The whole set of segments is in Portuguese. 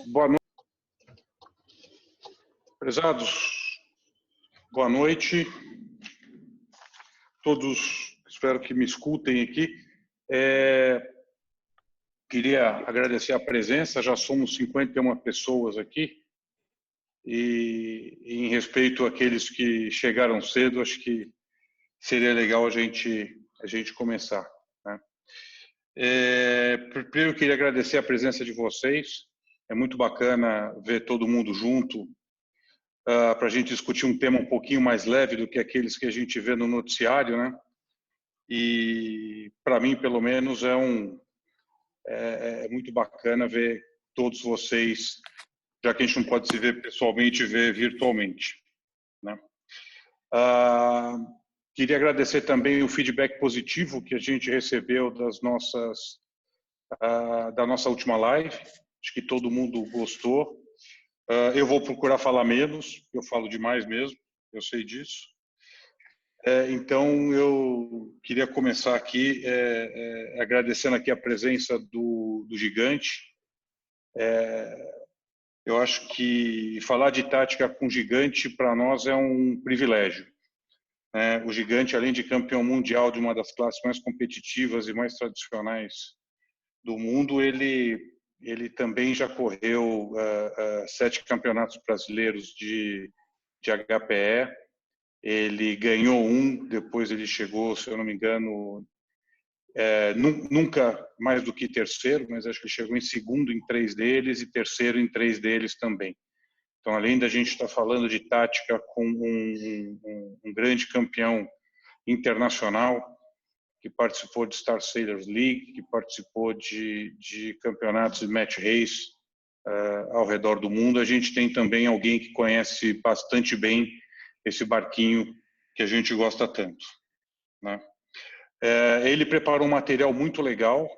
Boa noite. Prezados, boa noite. Todos, espero que me escutem aqui. Queria agradecer a presença, já somos 51 pessoas aqui. E em respeito àqueles que chegaram cedo, acho que seria legal a gente começar, né? Primeiro, eu queria agradecer a presença de vocês. É muito bacana ver todo mundo junto para a gente discutir um tema um pouquinho mais leve do que aqueles que a gente vê no noticiário, né? E para mim, pelo menos, é muito bacana ver todos vocês, já que a gente não pode se ver pessoalmente, ver virtualmente, né? Queria agradecer também o feedback positivo que a gente recebeu da nossa última live. Acho que todo mundo gostou. Eu vou procurar falar menos, eu falo demais mesmo, eu sei disso. Então, eu queria começar aqui agradecendo aqui a presença do Gigante. Eu acho que falar de tática com Gigante, para nós, é um privilégio. O Gigante, além de campeão mundial de uma das classes mais competitivas e mais tradicionais do mundo, ele também já correu 7 campeonatos brasileiros de HPE. Ele ganhou um, depois ele chegou, se eu não me engano, nunca mais do que terceiro, mas acho que ele chegou em segundo em 3 deles e terceiro em 3 deles também. Então, além da gente estar falando de tática com um grande campeão internacional, que participou de Star Sailors League, que participou de campeonatos de match race ao redor do mundo, a gente tem também alguém que conhece bastante bem esse barquinho que a gente gosta tanto, né? Ele preparou um material muito legal.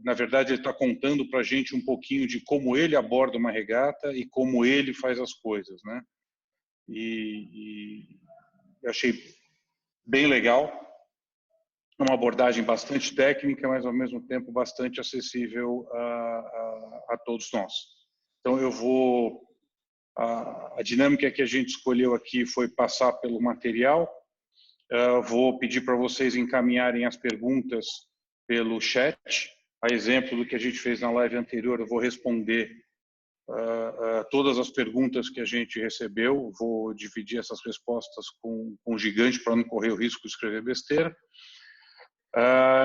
Na verdade, ele está contando para a gente um pouquinho de como ele aborda uma regata e como ele faz as coisas, né? E eu achei bem legal. É uma abordagem bastante técnica, mas ao mesmo tempo bastante acessível a todos nós. Então, a dinâmica que a gente escolheu aqui foi passar pelo material. Vou pedir para vocês encaminharem as perguntas pelo chat. A exemplo do que a gente fez na live anterior, eu vou responder todas as perguntas que a gente recebeu. Vou dividir essas respostas com o Gigante para não correr o risco de escrever besteira.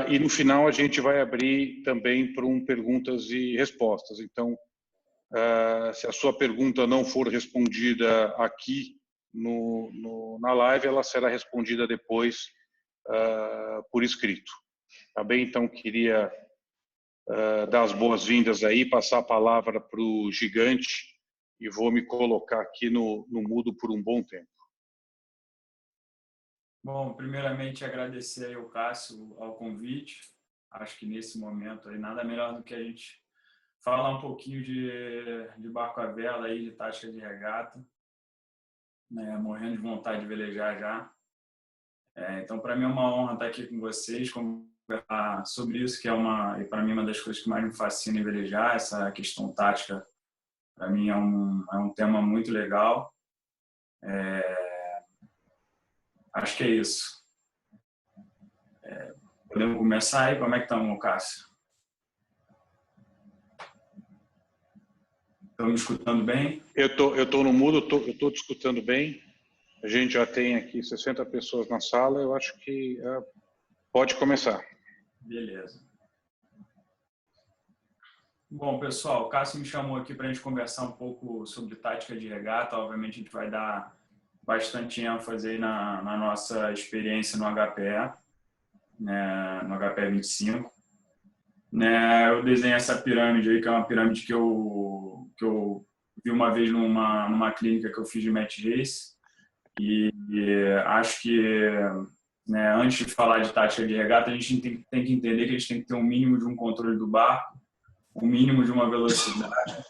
E no final a gente vai abrir também para perguntas e respostas. Então, se a sua pergunta não for respondida aqui na live, ela será respondida depois por escrito. Tá bem? Então, queria dar as boas-vindas aí, passar a palavra para o Gigante e vou me colocar aqui no mudo por um bom tempo. Bom, primeiramente agradecer aí ao Cássio ao convite. Acho que nesse momento aí nada melhor do que a gente falar um pouquinho de barco à vela aí, de tática de regata, né? Morrendo de vontade de velejar já. Então, para mim é uma honra estar aqui com vocês, conversar sobre isso, que é para mim uma das coisas que mais me fascina em velejar. Essa questão tática, para mim é um tema muito legal. Acho que é isso. Podemos começar aí? Como é que estamos, Cássio? Estão me escutando bem? Eu tô no mudo, eu tô te escutando bem. A gente já tem aqui 60 pessoas na sala, eu acho que pode começar. Beleza. Bom, pessoal, o Cássio me chamou aqui para a gente conversar um pouco sobre tática de regata. Obviamente, a gente vai dar bastante ênfase aí na nossa experiência no HPE, né, no HPE 25. Né, eu desenhei essa pirâmide aí, que é uma pirâmide que eu vi uma vez numa clínica que eu fiz de match race. E acho que, né, antes de falar de tática de regata, a gente tem que entender que a gente tem que ter um mínimo de um controle do barco, um mínimo de uma velocidade,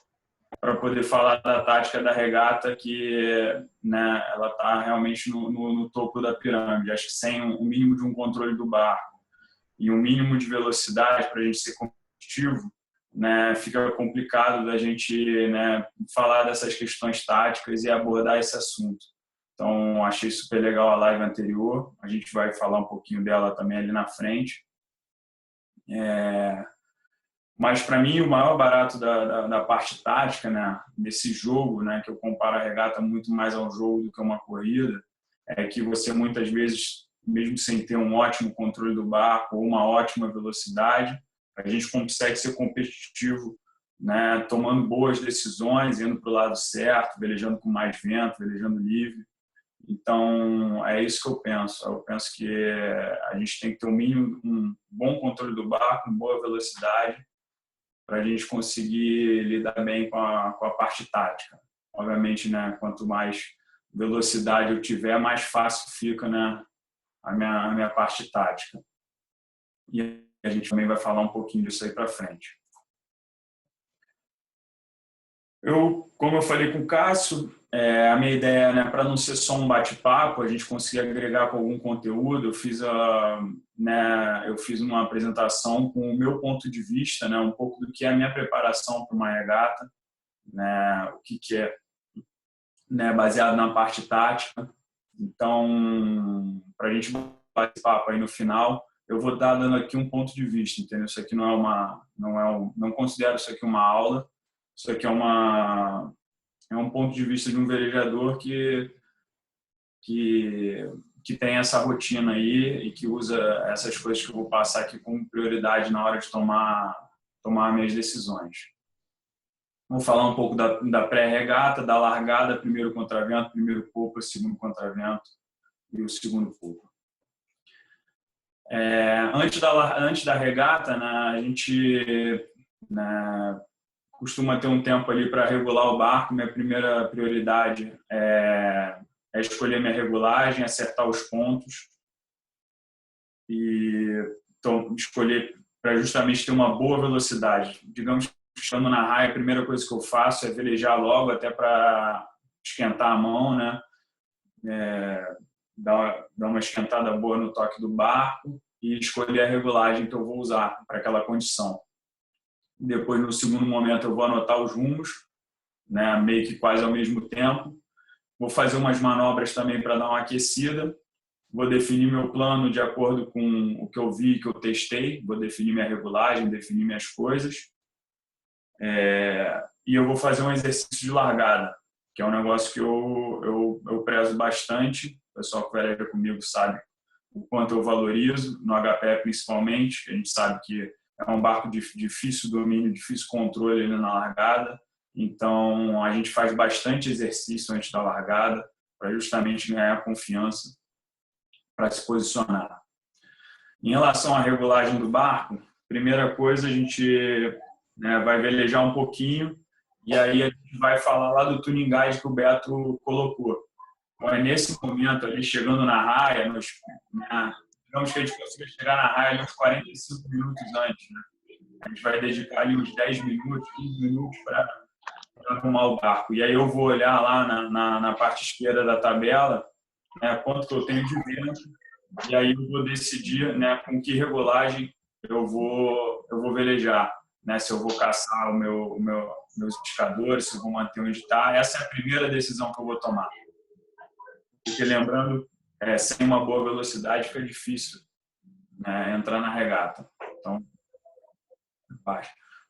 para poder falar da tática da regata, que, né, ela está realmente no topo da pirâmide. Acho que sem um mínimo de um controle do barco e um mínimo de velocidade para a gente ser competitivo, né, fica complicado da gente, né, falar dessas questões táticas e abordar esse assunto. Então, achei super legal a live anterior. A gente vai falar um pouquinho dela também ali na frente. Mas, para mim, o maior barato da parte tática, né, desse jogo, né, que eu comparo a regata muito mais ao jogo do que uma corrida, é que você, muitas vezes, mesmo sem ter um ótimo controle do barco ou uma ótima velocidade, a gente consegue ser competitivo, né, tomando boas decisões, indo para o lado certo, velejando com mais vento, velejando livre. Então, é isso que eu penso. Eu penso que a gente tem que ter um bom controle do barco, boa velocidade, para a gente conseguir lidar bem com a parte tática. Obviamente, né, quanto mais velocidade eu tiver, mais fácil fica, né, a minha parte tática. E a gente também vai falar um pouquinho disso aí para frente. Como eu falei com o Cássio, a minha ideia, né, para não ser só um bate-papo, a gente conseguir agregar com algum conteúdo. Eu fiz uma apresentação com o meu ponto de vista, né, um pouco do que é a minha preparação para uma regata, né, o que é, né, baseado na parte tática. Então, para a gente bater esse papo aí no final, eu vou estar dando aqui um ponto de vista, entendeu? Isso aqui não considero isso aqui uma aula. Isso aqui é um ponto de vista de um velejador que tem essa rotina aí e que usa essas coisas que eu vou passar aqui como prioridade na hora de tomar minhas decisões. Vou falar um pouco da pré-regata, da largada, primeiro contravento, primeiro polpa, segundo contravento e o segundo polpa. Antes da regata, né, a gente, né, costuma ter um tempo ali para regular o barco. Minha primeira prioridade é escolher minha regulagem, acertar os pontos e escolher para justamente ter uma boa velocidade. Digamos que estando na raia, a primeira coisa que eu faço é velejar logo, até para esquentar a mão, né? Dar uma esquentada boa no toque do barco e escolher a regulagem que eu vou usar para aquela condição. Depois, no segundo momento, eu vou anotar os rumos, né, meio que quase ao mesmo tempo. Vou fazer umas manobras também para dar uma aquecida. Vou definir meu plano de acordo com o que eu vi, que eu testei. Vou definir minha regulagem, definir minhas coisas. E eu vou fazer um exercício de largada, que é um negócio que eu prezo bastante. O pessoal que veleja comigo sabe o quanto eu valorizo, no HPE principalmente, que a gente sabe que é um barco de difícil domínio, difícil controle ali na largada. Então, a gente faz bastante exercício antes da largada para justamente ganhar confiança para se posicionar. Em relação à regulagem do barco, primeira coisa, a gente, né, vai velejar um pouquinho e aí a gente vai falar lá do tuning guide que o Beto colocou. Então, é nesse momento ali, chegando na raia, digamos que a gente consiga chegar na raia ali uns 45 minutos antes, né? A gente vai dedicar ali uns 10 minutos, 15 minutos para arrumar o barco. E aí eu vou olhar lá na parte esquerda da tabela, né, quanto que eu tenho de vento, e aí eu vou decidir, né, com que regulagem eu vou velejar, né, se eu vou caçar meus indicadores, se eu vou manter onde está. Essa é a primeira decisão que eu vou tomar. Porque, lembrando, sem uma boa velocidade fica difícil, né, entrar na regata. Então,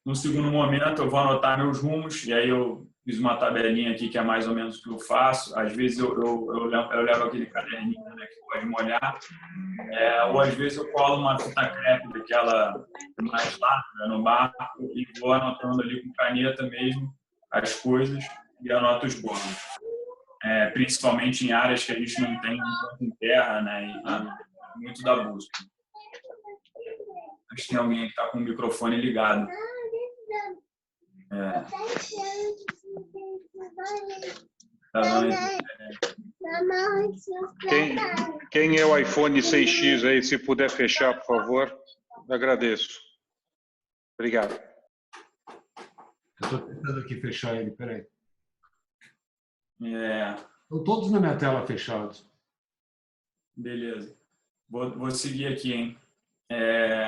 no segundo momento, eu vou anotar meus rumos, e aí eu fiz uma tabelinha aqui que é mais ou menos o que eu faço. Às vezes eu levo aquele caderninho, né, que pode molhar, ou às vezes eu colo uma fita crepe daquela mais larga no barco e vou anotando ali com caneta mesmo as coisas e anoto os bônus. Principalmente em áreas que a gente não tem em terra, né, e muito da busca. Acho que tem alguém que está com o microfone ligado. Quem é o iPhone 6X aí, se puder fechar, por favor, agradeço. Obrigado. Eu estou tentando aqui fechar ele, peraí. Estão todos na minha tela fechados. Beleza. Vou seguir aqui, hein?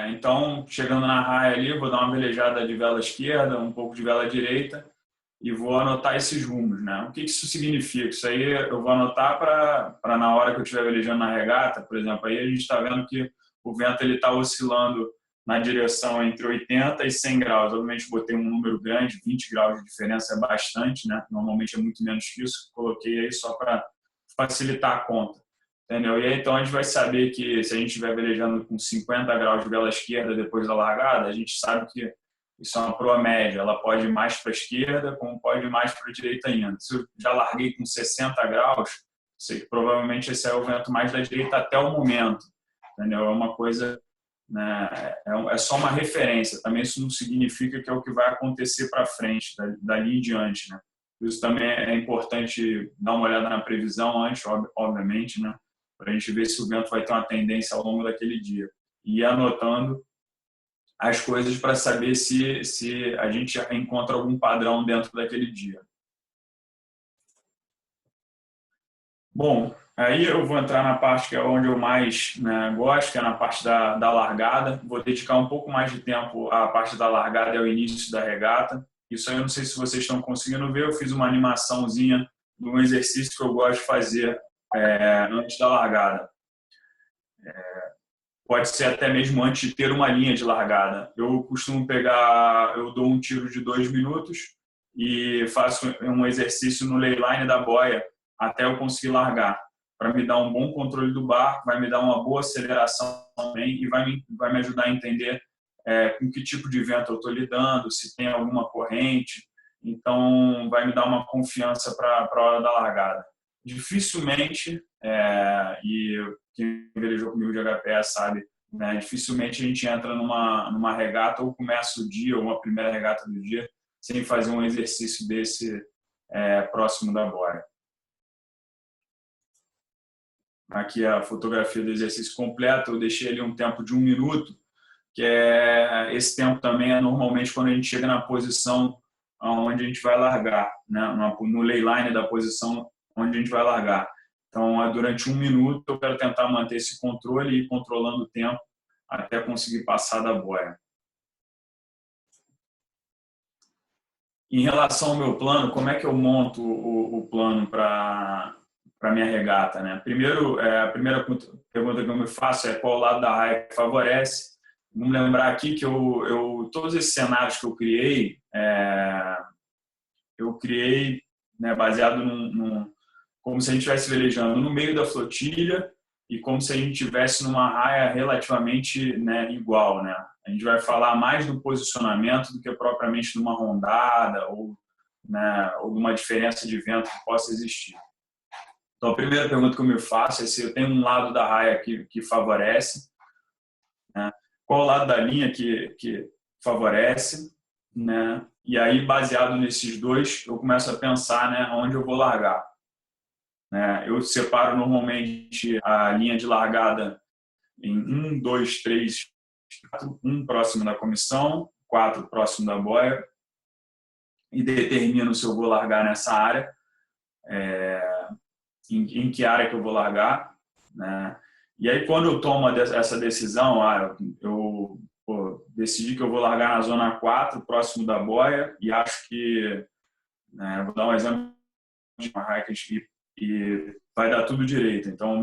Então, chegando na raia ali, vou dar uma velejada de vela esquerda, um pouco de vela direita e vou anotar esses rumos, né? O que isso significa? Isso aí eu vou anotar para na hora que eu estiver velejando na regata, por exemplo, aí a gente está vendo que o vento ele está oscilando na direção entre 80 e 100 graus. Obviamente, botei um número grande, 20 graus de diferença é bastante, né? Normalmente é muito menos que isso. Coloquei aí só para facilitar a conta. Entendeu? E aí, então, a gente vai saber que se a gente estiver velejando com 50 graus de vela esquerda depois da largada, a gente sabe que isso é uma proa média. Ela pode ir mais para a esquerda, como pode ir mais para a direita ainda. Se eu já larguei com 60 graus, sei que provavelmente esse é o vento mais da direita até o momento. Entendeu? É uma coisa, né, é só uma referência. Também isso não significa que é o que vai acontecer para frente, dali em diante, né? Isso também é importante dar uma olhada na previsão antes, obviamente, né? Para a gente ver se o vento vai ter uma tendência ao longo daquele dia. E ir anotando as coisas para saber se a gente encontra algum padrão dentro daquele dia. Bom, aí eu vou entrar na parte que é onde eu mais, né, gosto, que é na parte da largada. Vou dedicar um pouco mais de tempo à parte da largada e ao início da regata. Isso aí eu não sei se vocês estão conseguindo ver. Eu fiz uma animaçãozinha de um exercício que eu gosto de fazer antes da largada. Pode ser até mesmo antes de ter uma linha de largada. Eu costumo eu dou um tiro de 2 minutos e faço um exercício no leyline da boia até eu conseguir largar, para me dar um bom controle do barco, vai me dar uma boa aceleração também e vai me ajudar a entender com que tipo de vento eu estou lidando, se tem alguma corrente. Então, vai me dar uma confiança para a hora da largada. Dificilmente, e quem velejou comigo de HPA sabe, né, dificilmente a gente entra numa regata ou começa o dia, ou uma primeira regata do dia, sem fazer um exercício desse próximo da boia. Aqui a fotografia do exercício completo, eu deixei ali um tempo de 1 minuto, que esse tempo também é normalmente quando a gente chega na posição onde a gente vai largar, né? No leyline da posição onde a gente vai largar. Então, durante 1 minuto, eu quero tentar manter esse controle e ir controlando o tempo até conseguir passar da boia. Em relação ao meu plano, como é que eu monto o plano para minha regata, né? Primeiro, a primeira pergunta que eu me faço é qual lado da raia que favorece. Vamos lembrar aqui que todos esses cenários que eu criei, né, baseado como se a gente estivesse velejando no meio da flotilha e como se a gente estivesse numa raia relativamente, né, igual, né? A gente vai falar mais do posicionamento do que propriamente de uma rondada ou, né, ou de uma diferença de vento que possa existir. Então, a primeira pergunta que eu me faço é se eu tenho um lado da raia que favorece, né? Qual o lado da linha que favorece, né? E aí, baseado nesses dois, eu começo a pensar, né, onde eu vou largar. Eu separo normalmente a linha de largada em 1, 2, 3, 4, 1 próximo da comissão, 4 próximo da boia, e determino se eu vou largar nessa área, em que área que eu vou largar, né? E aí, quando eu tomo essa decisão, eu decidi que eu vou largar na zona 4, próximo da boia, e acho que, vou dar um exemplo de uma raia e vai dar tudo direito. Então,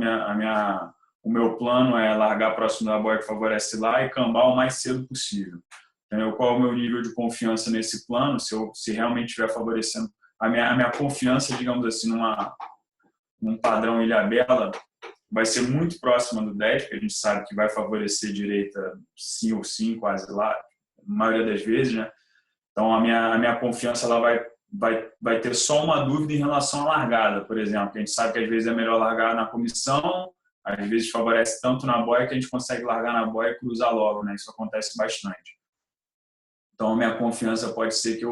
o meu plano é largar próximo da boia que favorece lá e cambar o mais cedo possível. Entendeu? Qual é o meu nível de confiança nesse plano? Se realmente estiver favorecendo a minha confiança, digamos assim, num padrão Ilhabela, vai ser muito próxima do 10, porque a gente sabe que vai favorecer direita sim ou sim, quase lá, na maioria das vezes, né? Então, a minha confiança ela vai ter só uma dúvida em relação à largada, por exemplo. A gente sabe que às vezes é melhor largar na comissão, às vezes favorece tanto na boia que a gente consegue largar na boia e cruzar logo, né? Isso acontece bastante. Então, a minha confiança pode ser que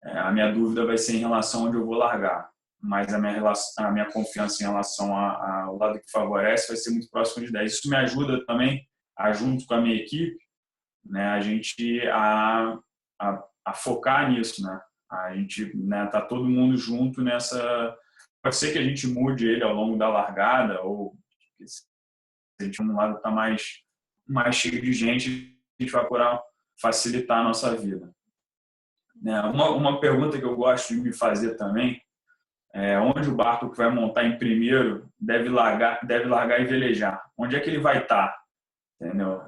a minha dúvida vai ser em relação a onde eu vou largar, mas a minha confiança em relação ao lado que favorece vai ser muito próximo de 10. Isso me ajuda também, junto com a minha equipe, né, a gente a focar nisso, né? A gente, né, tá todo mundo junto nessa. Pode ser que a gente mude ele ao longo da largada ou se a gente um lado está mais mais cheio de gente, a gente vai procurar facilitar a nossa vida. Uma pergunta que eu gosto de me fazer também é onde o barco que vai montar em primeiro deve largar e velejar. Onde é que ele vai estar? Entendeu?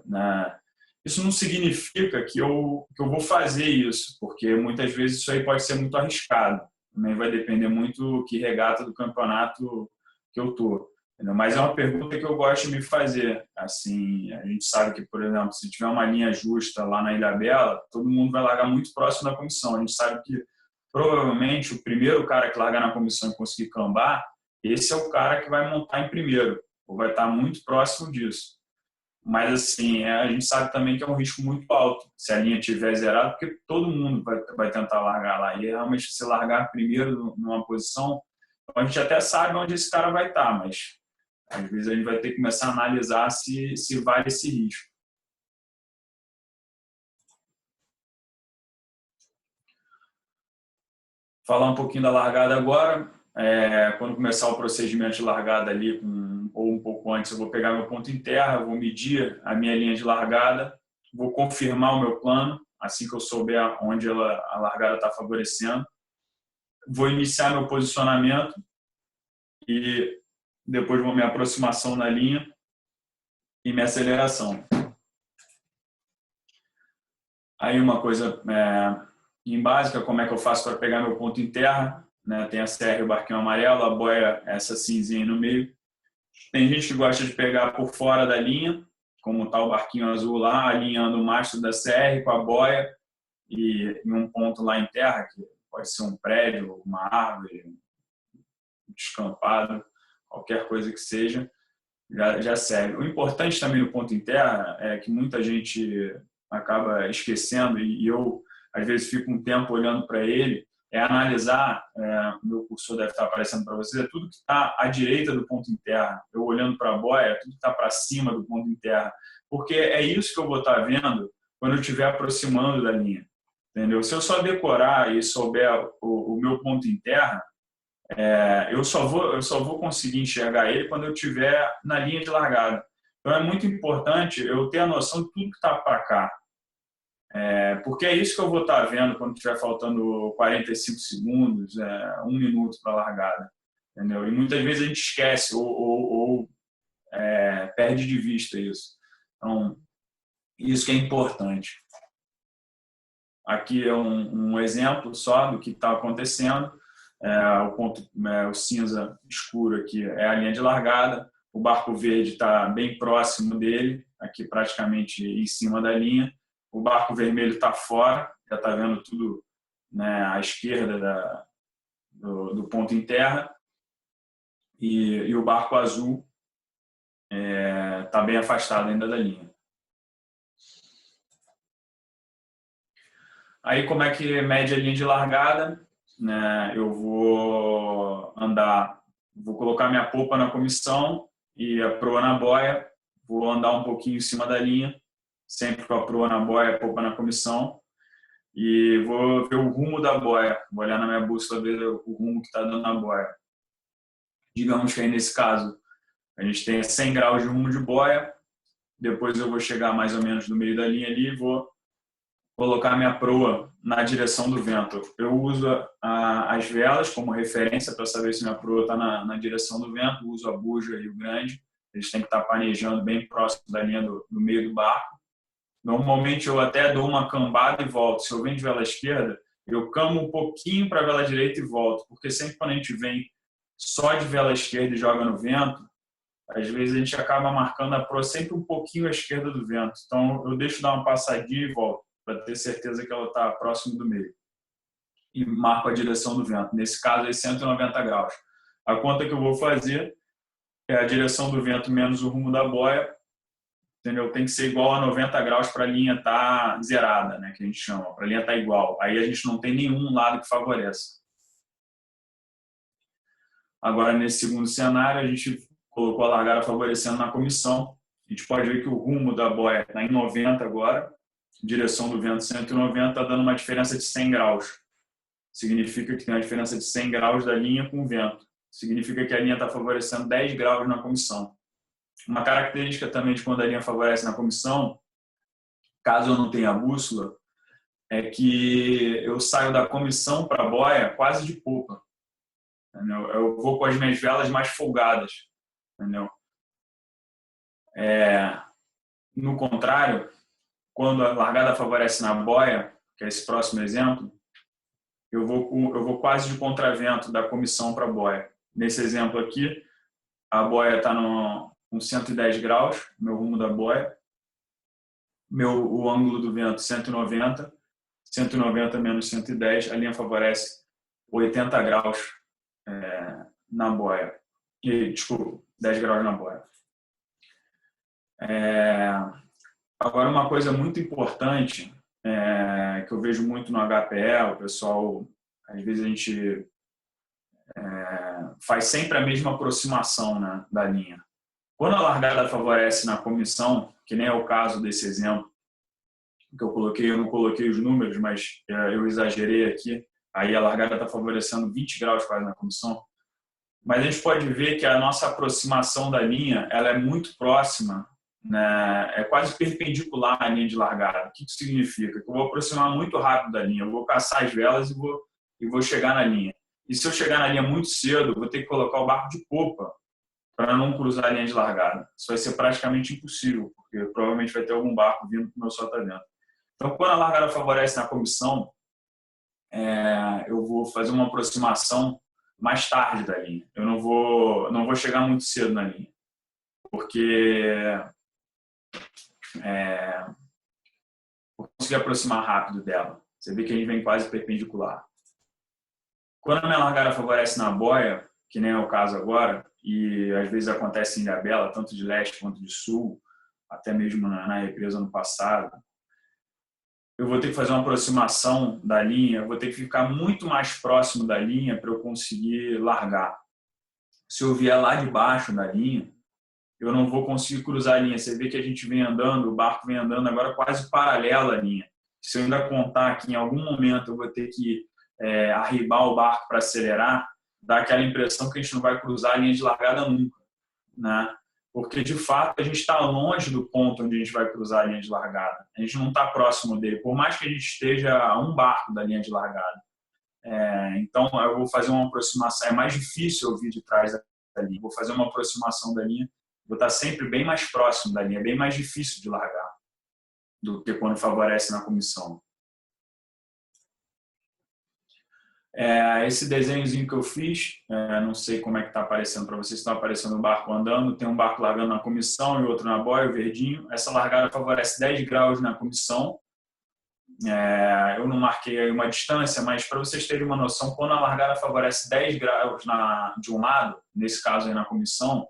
Isso não significa que eu vou fazer isso, porque muitas vezes isso aí pode ser muito arriscado. Também vai depender muito que regata do campeonato que eu tô. Entendeu? Mas é uma pergunta que eu gosto de me fazer. Assim, a gente sabe que, por exemplo, se tiver uma linha justa lá na Ilhabela, todo mundo vai largar muito próximo da comissão. A gente sabe que provavelmente o primeiro cara que largar na comissão e conseguir cambar, esse é o cara que vai montar em primeiro, ou vai estar muito próximo disso. Mas, assim, a gente sabe também que é um risco muito alto se a linha estiver zerada, porque todo mundo vai tentar largar lá. E realmente, se largar primeiro numa posição, a gente até sabe onde esse cara vai estar, mas às vezes a gente vai ter que começar a analisar se vale esse risco. Falar um pouquinho da largada agora. Quando começar o procedimento de largada ali, ou um pouco antes, eu vou pegar meu ponto em terra, vou medir a minha linha de largada, vou confirmar o meu plano, assim que eu souber onde a largada está favorecendo. Vou iniciar meu posicionamento e depois vou minha aproximação na linha e minha aceleração. Aí uma coisa em básica, como é que eu faço para pegar meu ponto em terra? Né? Tem a serra e o barquinho amarelo, a boia essa cinzinha aí no meio. Tem gente que gosta de pegar por fora da linha, como está o barquinho azul lá, alinhando o mastro da CR com a boia e em um ponto lá em terra, que pode ser um prédio, uma árvore, um descampado, qualquer coisa que seja, já serve. O importante também no ponto em terra é que muita gente acaba esquecendo, e eu às vezes fico um tempo olhando para ele, é analisar, o meu cursor deve estar aparecendo para vocês, é tudo que está à direita do ponto em terra. Eu olhando para a boia, é tudo que está para cima do ponto em terra. Porque é isso que eu vou estar vendo quando eu estiver aproximando da linha. Entendeu? Se eu só decorar e souber o meu ponto em terra, eu só vou conseguir enxergar ele quando eu estiver na linha de largada. Então é muito importante eu ter a noção de tudo que está para cá. Porque é isso que eu vou estar vendo quando estiver faltando 45 segundos, 1 minuto para a largada. Entendeu? E muitas vezes a gente esquece ou perde de vista isso. Então, isso que é importante. Aqui é um exemplo só do que está acontecendo. O cinza escuro aqui é a linha de largada. O barco verde está bem próximo dele, aqui praticamente em cima da linha. O barco vermelho está fora, já está vendo tudo, né, à esquerda do ponto em terra. E o barco azul está bem afastado ainda da linha. Aí, como é que mede a linha de largada? Né, eu vou colocar minha popa na comissão e a proa na boia, vou andar um pouquinho em cima da linha, sempre com a proa na boia, a popa na comissão, e vou ver o rumo da boia, vou olhar na minha bússola, ver o rumo que está dando na boia. Digamos que aí nesse caso a gente tem 100 graus de rumo de boia, depois eu vou chegar mais ou menos no meio da linha ali e vou colocar minha proa na direção do vento. Eu uso as velas como referência para saber se minha proa está na direção do vento, uso a buja Rio Grande, eles têm que estar panejando bem próximo da linha do meio do barco. Normalmente eu até dou uma cambada e volto. Se eu venho de vela esquerda, eu cambo um pouquinho para a vela direita e volto, porque sempre quando a gente vem só de vela esquerda e joga no vento, às vezes a gente acaba marcando a proa sempre um pouquinho à esquerda do vento. Então eu deixo dar uma passadinha e volto, para ter certeza que ela está próximo do meio. E marco a direção do vento. Nesse caso, é 190 graus. A conta que eu vou fazer é a direção do vento menos o rumo da boia. Entendeu? Tem que ser igual a 90 graus para a linha estar zerada, né, que a gente chama, para a linha estar igual. Aí a gente não tem nenhum lado que favoreça. Agora, nesse segundo cenário, a gente colocou a largada favorecendo na comissão. A gente pode ver que o rumo da boia está em 90 agora, direção do vento 190, está dando uma diferença de 100 graus. Significa que tem uma diferença de 100 graus da linha com o vento. Significa que a linha está favorecendo 10 graus na comissão. Uma característica também de quando a linha favorece na comissão, caso eu não tenha bússola, é que eu saio da comissão para a boia quase de popa. Entendeu? Eu vou com as minhas velas mais folgadas. Entendeu? No contrário, quando a largada favorece na boia, que é esse próximo exemplo, eu vou quase de contravento da comissão para a boia. Nesse exemplo aqui, a boia está com 110 graus, meu rumo da boia, o ângulo do vento 190, 190 menos 110, a linha favorece 80 graus na boia. Desculpa, 10 graus na boia. Agora, uma coisa muito importante que eu vejo muito no HPE, o pessoal, às vezes a gente faz sempre a mesma aproximação, né, da linha. Quando a largada favorece na comissão, que nem é o caso desse exemplo que eu não coloquei os números, mas eu exagerei aqui, aí a largada está favorecendo 20 graus quase na comissão, mas a gente pode ver que a nossa aproximação da linha ela é muito próxima, né? É quase perpendicular à linha de largada. O que isso significa? Que eu vou aproximar muito rápido da linha, eu vou caçar as velas e vou chegar na linha. E se eu chegar na linha muito cedo, eu vou ter que colocar o barco de popa para não cruzar a linha de largada. Isso vai ser praticamente impossível, porque provavelmente vai ter algum barco vindo para o meu sotavento. Então, quando a largada favorece na comissão, eu vou fazer uma aproximação mais tarde da linha. Eu não vou chegar muito cedo na linha, porque vou conseguir aproximar rápido dela. Você vê que a gente vem quase perpendicular. Quando a minha largada favorece na boia, que nem é o caso agora, e às vezes acontece em Ilhabela, tanto de leste quanto de sul, até mesmo na represa no passado, eu vou ter que fazer uma aproximação da linha, eu vou ter que ficar muito mais próximo da linha para eu conseguir largar. Se eu vier lá de baixo da linha, eu não vou conseguir cruzar a linha. Você vê que a gente vem andando, o barco vem andando agora quase paralelo à linha. Se eu ainda contar que em algum momento eu vou ter que arribar o barco para acelerar, dá aquela impressão que a gente não vai cruzar a linha de largada nunca, né? Porque, de fato, a gente está longe do ponto onde a gente vai cruzar a linha de largada. A gente não está próximo dele, por mais que a gente esteja a um barco da linha de largada. Então, eu vou fazer uma aproximação. É mais difícil eu vir de trás da linha. Vou fazer uma aproximação da linha. Vou estar sempre bem mais próximo da linha. É bem mais difícil de largar do que quando favorece na comissão. Esse desenhozinho que eu fiz, não sei como é que está aparecendo para vocês, está aparecendo um barco andando, tem um barco largando na comissão e outro na boia, o verdinho. Essa largada favorece 10 graus na comissão. Eu não marquei aí uma distância, mas para vocês terem uma noção, quando a largada favorece 10 graus de um lado, nesse caso aí na comissão,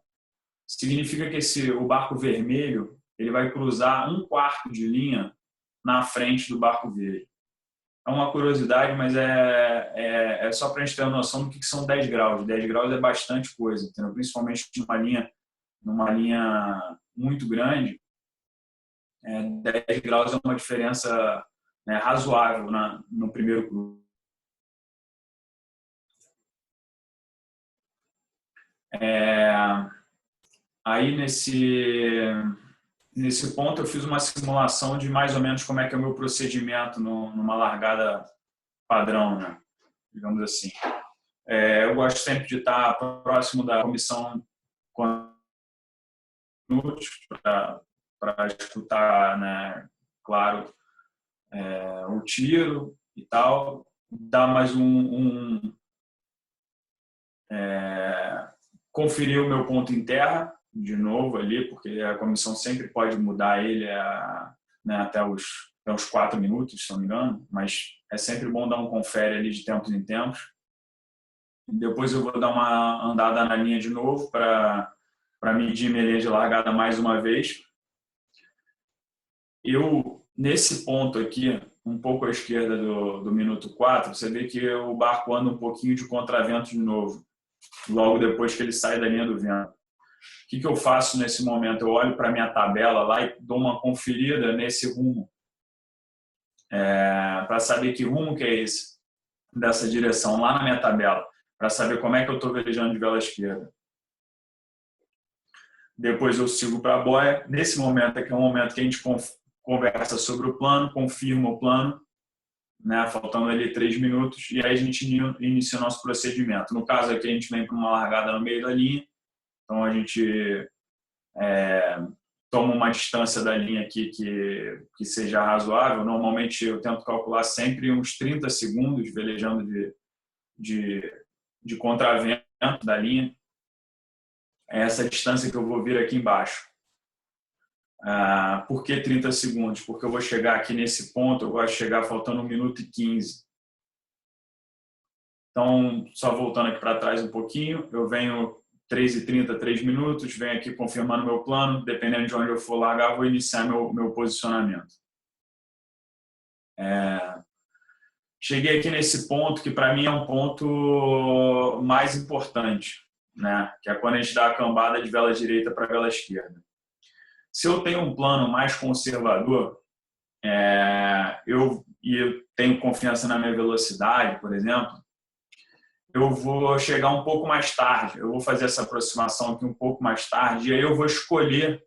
significa que o barco vermelho ele vai cruzar 1/4 de linha na frente do barco verde. É uma curiosidade, mas é só para a gente ter uma noção do que são 10 graus. 10 graus é bastante coisa, entendeu? Principalmente numa linha muito grande. 10 graus é uma diferença razoável no primeiro cruze. Aí, nesse ponto, eu fiz uma simulação de mais ou menos como é que é o meu procedimento numa largada padrão, né? Digamos assim. Eu gosto sempre de estar próximo da comissão para escutar, né, claro, o tiro e tal. Dar mais conferir o meu ponto em terra, de novo ali, porque a comissão sempre pode mudar ele até os 4 minutos, se não me engano, mas é sempre bom dar um confere ali de tempos em tempos. Depois eu vou dar uma andada na linha de novo para medir minha linha de largada mais uma vez. Nesse ponto aqui, um pouco à esquerda do minuto 4, você vê que o barco anda um pouquinho de contravento de novo, logo depois que ele sai da linha do vento. O que eu faço nesse momento? Eu olho para a minha tabela lá e dou uma conferida nesse rumo, para saber que rumo que é esse, dessa direção, lá na minha tabela, para saber como é que eu estou velejando de vela esquerda. depois eu sigo para a boia. Nesse momento aqui é um momento que a gente conversa sobre o plano, confirma o plano, né, faltando ali 3 minutos, e aí a gente inicia o nosso procedimento. No caso aqui, a gente vem para uma largada no meio da linha, então a gente toma uma distância da linha aqui que seja razoável. Normalmente eu tento calcular sempre uns 30 segundos, velejando de contravento da linha. É essa distância que eu vou vir aqui embaixo. Por que 30 segundos? Porque eu vou chegar aqui nesse ponto, eu gosto de chegar faltando 1 minuto e 15. Então, só voltando aqui para trás um pouquinho, eu venho 3h30, 3 minutos, venho aqui confirmando meu plano, dependendo de onde eu for largar, vou iniciar meu posicionamento. Cheguei aqui nesse ponto que para mim é um ponto mais importante, né? Que é quando a gente dá a cambada de vela direita para vela esquerda. Se eu tenho um plano mais conservador, eu tenho confiança na minha velocidade, por exemplo, eu vou chegar um pouco mais tarde, eu vou fazer essa aproximação aqui um pouco mais tarde, e aí eu vou escolher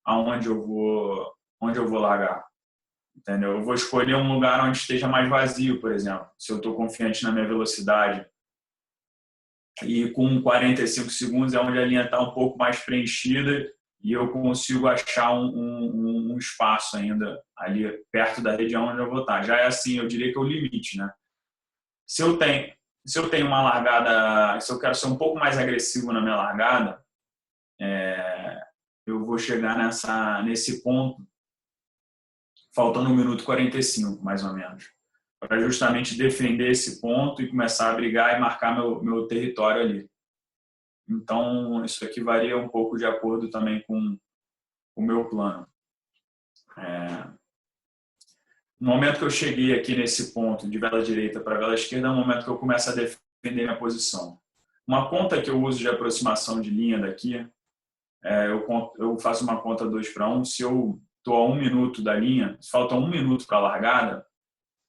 onde eu vou largar, entendeu? Eu vou escolher um lugar onde esteja mais vazio, por exemplo, se eu estou confiante na minha velocidade. E com 45 segundos é onde a linha está um pouco mais preenchida e eu consigo achar um espaço ainda ali perto da região onde eu vou estar. Já é assim, eu diria que é o limite, né? Se eu tenho uma largada, se eu quero ser um pouco mais agressivo na minha largada, eu vou chegar nesse ponto faltando 1 minuto e 45, mais ou menos, para justamente defender esse ponto e começar a brigar e marcar meu território ali. Então, isso aqui varia um pouco de acordo também com o meu plano. No momento que eu cheguei aqui nesse ponto de vela direita para vela esquerda, é o momento que eu começo a defender minha posição. Uma conta que eu uso de aproximação de linha daqui, eu faço uma conta 2:1. Se eu estou a 1 minuto da linha, se falta 1 minuto para a largada,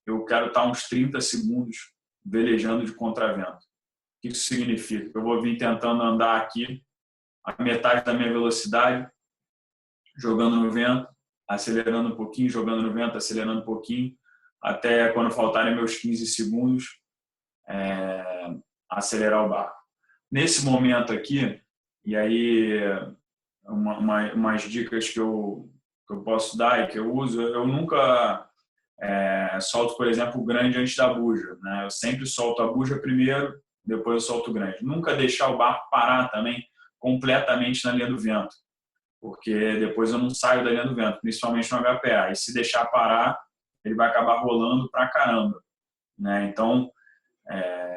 eu quero estar uns 30 segundos velejando de contravento. O que isso significa? Eu vou vir tentando andar aqui a metade da minha velocidade, jogando no vento, acelerando um pouquinho, jogando no vento, acelerando um pouquinho, até quando faltarem meus 15 segundos, acelerar o barco. Nesse momento aqui, e aí umas dicas que eu posso dar e que eu uso, eu nunca solto, por exemplo, o grande antes da buja, né? Eu sempre solto a buja primeiro, depois eu solto o grande. Nunca deixar o barco parar também completamente na linha do vento, porque depois eu não saio da linha do vento, principalmente no HPA. E se deixar parar, ele vai acabar rolando pra caramba, né? Então,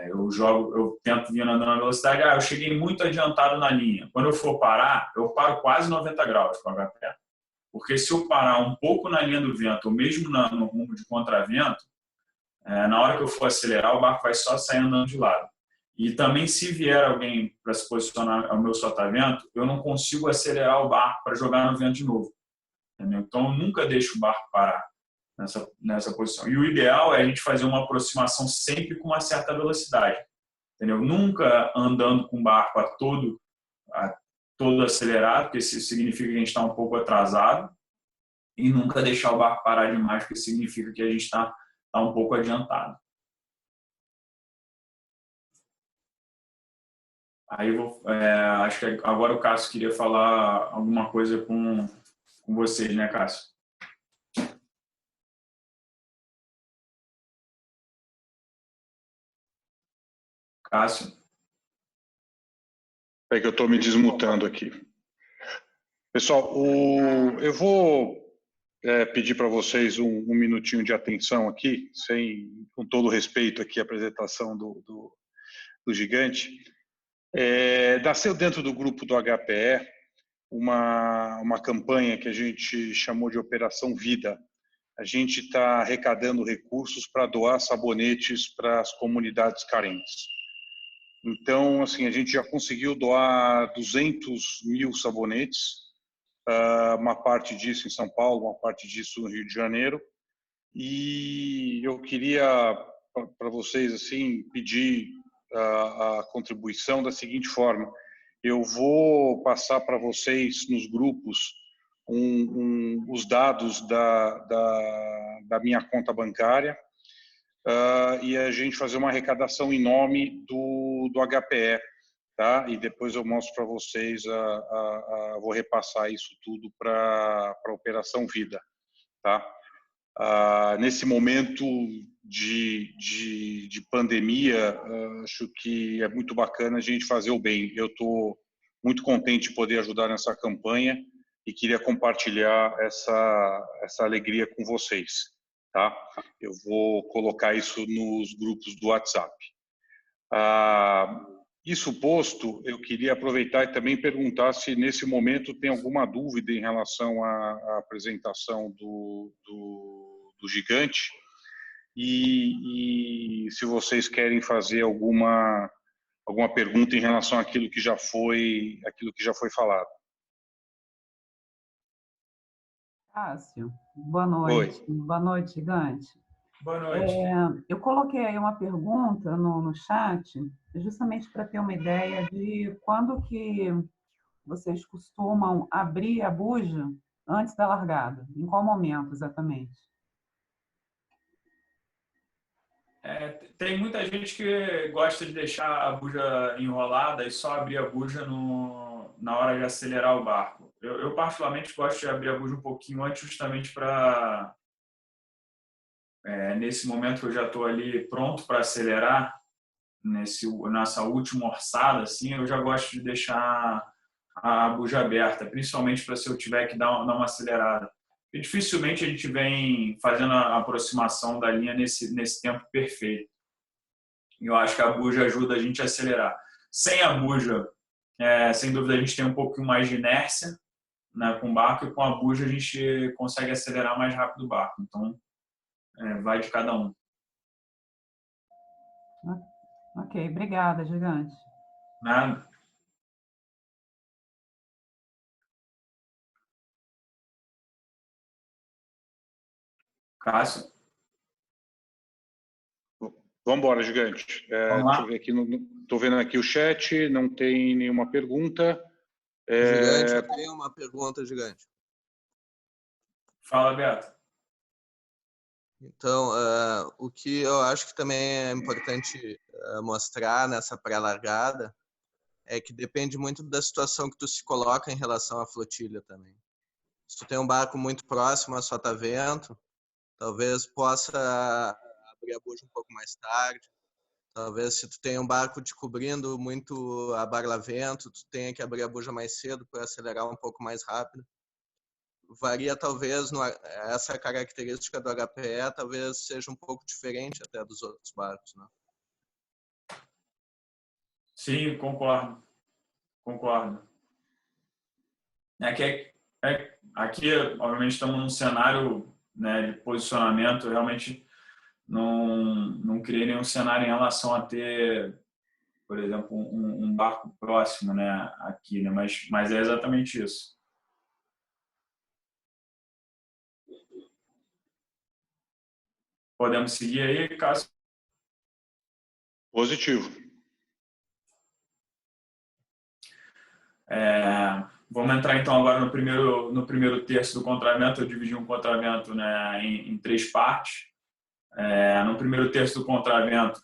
eu tento vir andando na velocidade. Eu cheguei muito adiantado na linha. Quando eu for parar, eu paro quase 90 graus com o HPA. Porque se eu parar um pouco na linha do vento, ou mesmo no rumo de contravento, na hora que eu for acelerar, o barco vai só sair andando de lado. E também, se vier alguém para se posicionar ao meu sotavento, eu não consigo acelerar o barco para jogar no vento de novo. Entendeu? Então, eu nunca deixo o barco parar nessa posição. E o ideal é a gente fazer uma aproximação sempre com uma certa velocidade. Entendeu? Nunca andando com o barco a todo acelerado, porque isso significa que a gente está um pouco atrasado, e nunca deixar o barco parar demais, porque significa que a gente está um pouco adiantado. Aí acho que agora o Cássio queria falar alguma coisa com vocês, né, Cássio? Cássio? É que eu estou me desmutando aqui. Pessoal, eu vou pedir para vocês um minutinho de atenção aqui, com todo respeito aqui à apresentação do Gigante. Nasceu dentro do grupo do HPE uma campanha que a gente chamou de Operação Vida. A gente está arrecadando recursos para doar sabonetes para as comunidades carentes. Então, assim, a gente já conseguiu doar 200 mil sabonetes, uma parte disso em São Paulo, uma parte disso no Rio de Janeiro. E eu queria, para vocês, assim, pedir a contribuição da seguinte forma. eu vou passar para vocês nos grupos os dados da minha conta bancária e a gente fazer uma arrecadação em nome do HPE, tá? E depois eu mostro para vocês, vou repassar isso tudo para a Operação Vida, tá? Nesse momento de pandemia, acho que é muito bacana a gente fazer o bem. Eu estou muito contente de poder ajudar nessa campanha e queria compartilhar essa alegria com vocês, tá? Eu vou colocar isso nos grupos do WhatsApp. Isso posto, eu queria aproveitar e também perguntar se nesse momento tem alguma dúvida em relação à apresentação do Gigante e se vocês querem fazer alguma pergunta em relação àquilo que já foi falado. Cássio, boa noite. Oi. Boa noite, Gigante. Boa noite. Eu coloquei aí uma pergunta no chat, justamente para ter uma ideia de quando que vocês costumam abrir a buja antes da largada. Em qual momento, exatamente? Tem muita gente que gosta de deixar a buja enrolada e só abrir a buja na hora de acelerar o barco. Eu particularmente gosto de abrir a buja um pouquinho antes, justamente para, nesse momento que eu já estou ali pronto para acelerar, nessa última orçada, assim, eu já gosto de deixar a buja aberta, principalmente para se eu tiver que dar uma acelerada. E dificilmente a gente vem fazendo a aproximação da linha nesse tempo perfeito. Eu acho que a buja ajuda a gente a acelerar. Sem a buja, sem dúvida, a gente tem um pouquinho mais de inércia, né, com o barco, e com a buja a gente consegue acelerar mais rápido o barco. Então, vai de cada um. Ok, obrigada, Gigante. Nada. Cássio? Vamos embora, Gigante. Deixa eu ver aqui. Estou vendo aqui o chat, não tem nenhuma pergunta. Gigante, eu tenho uma pergunta, Gigante. Fala, Beto. Então, o que eu acho que também é importante mostrar nessa pré-largada é que depende muito da situação que tu se coloca em relação à flotilha também. Se tu tem um barco muito próximo a sotavento, talvez possa abrir a buja um pouco mais tarde. Talvez se tu tem um barco te cobrindo muito a barlavento, tu tenha que abrir a buja mais cedo para acelerar um pouco mais rápido. Varia talvez, essa característica do HPE talvez seja um pouco diferente até dos outros barcos, né? Sim, concordo. Aqui, obviamente, estamos num cenário, né, de posicionamento. Realmente não criei nenhum cenário em relação a ter, por exemplo, um barco próximo, né, aqui, né, mas é exatamente isso. Podemos seguir aí, Cássio? Positivo. Vamos entrar então agora no primeiro terço do contravento. Eu dividi um contravento, né, em 3 partes. No primeiro terço do contravento,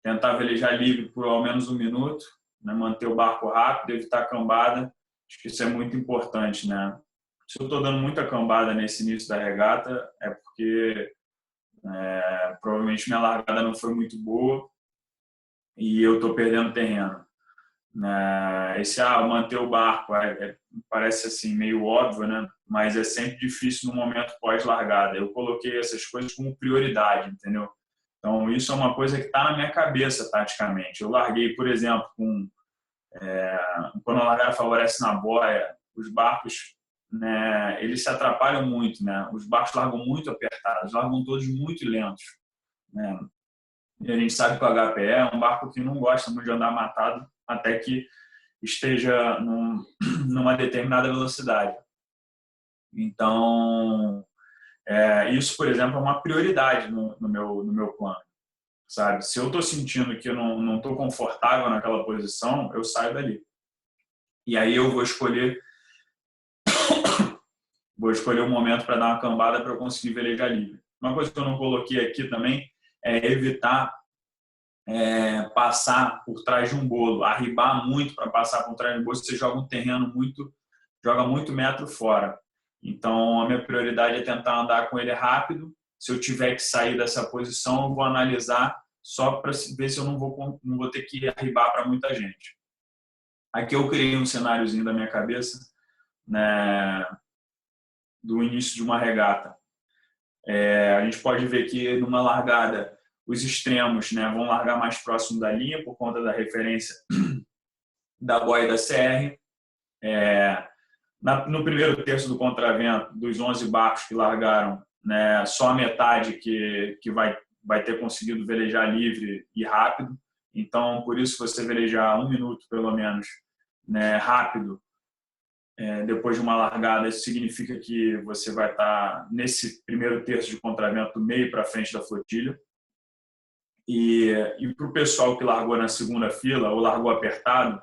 tentar velejar livre por ao menos 1 minuto, né, manter o barco rápido, evitar a cambada. Acho que isso é muito importante, né? Se eu estou dando muita cambada nesse início da regata, é porque provavelmente minha largada não foi muito boa e eu estou perdendo terreno. Manter o barco parece assim meio óbvio, né? Mas é sempre difícil no momento pós-largada. Eu coloquei essas coisas como prioridade, entendeu? Então isso é uma coisa que está na minha cabeça taticamente. Eu larguei, por exemplo, quando a largada favorece na boia, os barcos, né, eles se atrapalham muito, né? Os barcos largam muito apertados, largam todos muito lentos, né? E a gente sabe que o HPE é um barco que não gosta muito de andar matado até que esteja numa determinada velocidade. Então, isso, por exemplo, é uma prioridade no meu plano, sabe? Se eu estou sentindo que eu não estou confortável naquela posição, eu saio dali. E aí eu vou escolher o momento para dar uma cambada para eu conseguir velejar livre. Uma coisa que eu não coloquei aqui também é evitar passar por trás de um bolo, arribar muito para passar por trás de um bolo, você joga um terreno joga muito metro fora. Então, a minha prioridade é tentar andar com ele rápido. Se eu tiver que sair dessa posição, eu vou analisar só para ver se eu não vou ter que arribar para muita gente. Aqui eu criei um cenáriozinho da minha cabeça, né, do início de uma regata. A gente pode ver que numa largada os extremos, né, vão largar mais próximo da linha por conta da referência da boia e da CR. No primeiro terço do contravento, dos 11 barcos que largaram, né, só a metade que vai ter conseguido velejar livre e rápido. Então, por isso, você velejar 1 minuto, pelo menos, né, rápido, depois de uma largada, isso significa que você vai estar nesse primeiro terço de contravento do meio para frente da flotilha. E para o pessoal que largou na segunda fila ou largou apertado,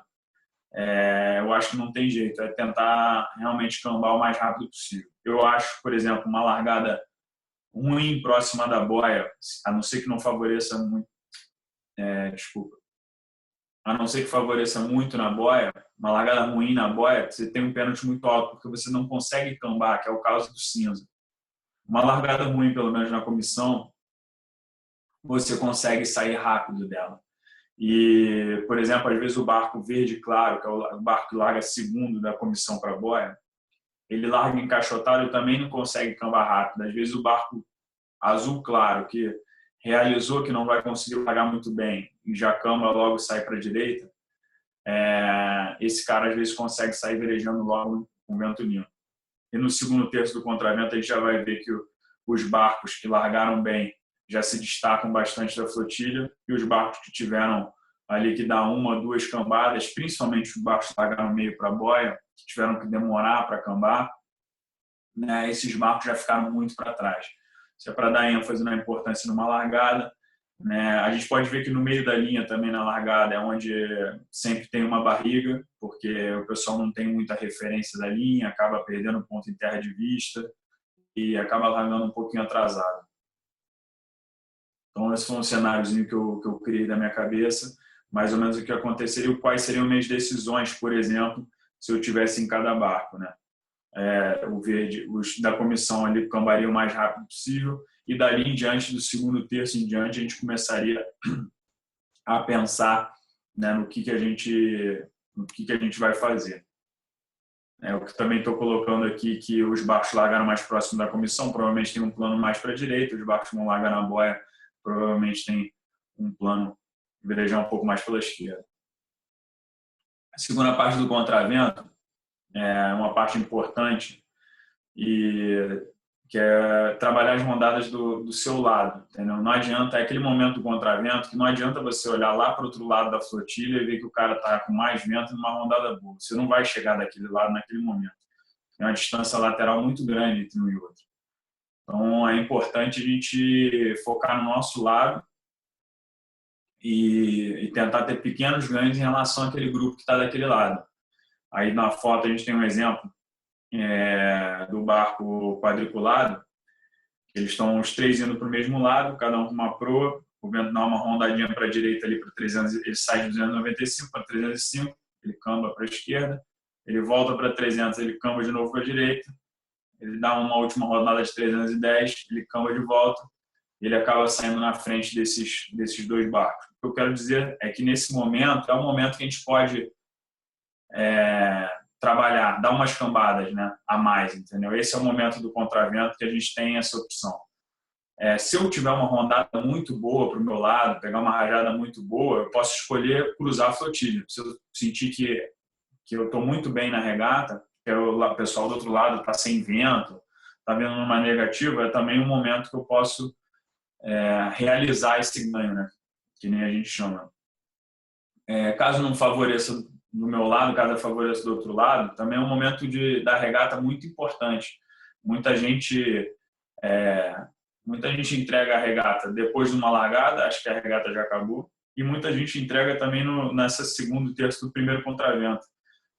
eu acho que não tem jeito, é tentar realmente cambar o mais rápido possível. Eu acho, por exemplo, uma largada ruim próxima da boia, a não ser que não favoreça muito, a não ser que favoreça muito na boia, uma largada ruim na boia, você tem um pênalti muito alto, porque você não consegue cambar, que é o caso do cinza. Uma largada ruim, pelo menos na comissão, você consegue sair rápido dela. E, por exemplo, às vezes o barco verde claro, que é o barco que larga segundo da comissão para a boia, ele larga encaixotado e também não consegue cambar rápido. Às vezes o barco azul claro, que realizou que não vai conseguir largar muito bem e já camba logo e sai para a direita, esse cara às vezes consegue sair velejando logo com vento limpo. E no segundo terço do contravento a gente já vai ver que os barcos que largaram bem já se destacam bastante da flotilha, e os barcos que tiveram ali que dar 1 ou 2 cambadas, principalmente os barcos que largaram meio para a boia, que tiveram que demorar para cambar, né, esses barcos já ficaram muito para trás. Isso é para dar ênfase na importância numa largada, né? A gente pode ver que no meio da linha também na largada é onde sempre tem uma barriga, porque o pessoal não tem muita referência da linha, acaba perdendo ponto em terra de vista e acaba largando um pouquinho atrasado. Então, esse foi um cenáriozinho que eu criei da minha cabeça, mais ou menos o que aconteceria, quais seriam minhas decisões, por exemplo, se eu tivesse em cada barco, né? O verde, os da comissão ali cambariam o mais rápido possível, e dali em diante, do segundo terço em diante, a gente começaria a pensar, né, no que a gente vai fazer. O que também estou colocando aqui, que os barcos largaram mais próximo da comissão, provavelmente tem um plano mais para a direita, os barcos que vão largar na boia provavelmente tem um plano de velejar um pouco mais pela esquerda. A segunda parte do contravento é uma parte importante, e que é trabalhar as rodadas do seu lado, entendeu? Não adianta, é aquele momento do contravento que não adianta você olhar lá para o outro lado da flotilha e ver que o cara está com mais vento numa rodada boa. Você não vai chegar daquele lado naquele momento. Tem uma distância lateral muito grande entre um e outro. Então, é importante a gente focar no nosso lado e tentar ter pequenos ganhos em relação àquele grupo que está daquele lado. Aí, na foto, a gente tem um exemplo do barco quadriculado. Eles estão os 3 indo para o mesmo lado, cada um com uma proa. O vento dá uma rondadinha para a direita ali para 300, ele sai de 295 para 305, ele camba para a esquerda. Ele volta para 300, ele camba de novo para a direita. Ele dá uma última rodada de 310, ele camba de volta, ele acaba saindo na frente desses 2 barcos. O que eu quero dizer é que nesse momento, é um momento que a gente pode trabalhar, dar umas cambadas, né, a mais, entendeu? Esse é o momento do contravento que a gente tem essa opção. Se eu tiver uma rondada muito boa para o meu lado, pegar uma rajada muito boa, eu posso escolher cruzar a flotilha. Se eu sentir que eu estou muito bem na regata, que o pessoal do outro lado está sem vento, está vendo numa negativa, é também um momento que eu posso realizar esse ganho, né? Que nem a gente chama. Caso não favoreça do meu lado, caso favoreça do outro lado, também é um momento da regata muito importante. Muita gente entrega a regata depois de uma largada, acho que a regata já acabou, e muita gente entrega também nessa segundo terço do primeiro contravento.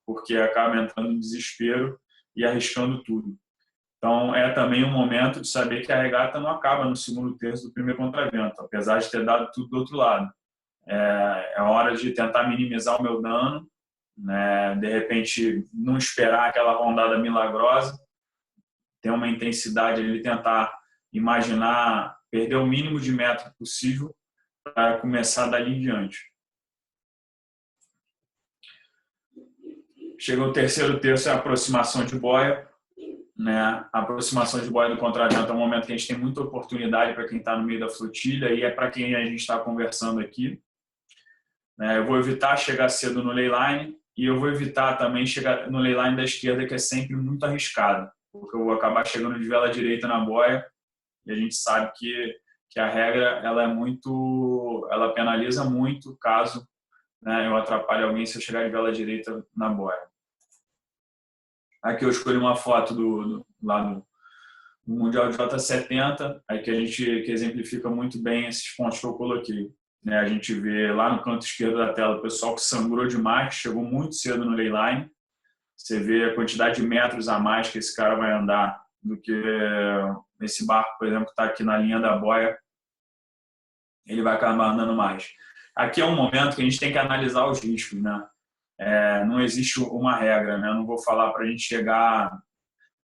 porque acaba entrando em desespero e arriscando tudo. Então, é também um momento de saber que a regata não acaba no segundo terço do primeiro contravento, apesar de ter dado tudo do outro lado. É hora de tentar minimizar o meu dano, né? De repente, não esperar aquela rondada milagrosa, ter uma intensidade ali, tentar imaginar, perder o mínimo de metro possível para começar dali em diante. Chega o terceiro terço, é a aproximação de boia. Né? A aproximação de boia do contravento é um momento que a gente tem muita oportunidade para quem está no meio da flotilha e é para quem a gente está conversando aqui. Né? Eu vou evitar chegar cedo no leyline e eu vou evitar também chegar no leyline da esquerda, que é sempre muito arriscado, porque eu vou acabar chegando de vela direita na boia e a gente sabe que a regra ela penaliza muito caso, né, eu atrapalhe alguém se eu chegar de vela direita na boia. Aqui eu escolhi uma foto lá do Mundial de J70, aí que exemplifica muito bem esses pontos que eu coloquei. Né? A gente vê lá no canto esquerdo da tela o pessoal que sangrou demais, chegou muito cedo no leyline. Você vê a quantidade de metros a mais que esse cara vai andar do que esse barco, por exemplo, que está aqui na linha da boia, ele vai acabar andando mais. Aqui é um momento que a gente tem que analisar os riscos, né? Não existe uma regra, né? Eu não vou falar para a gente chegar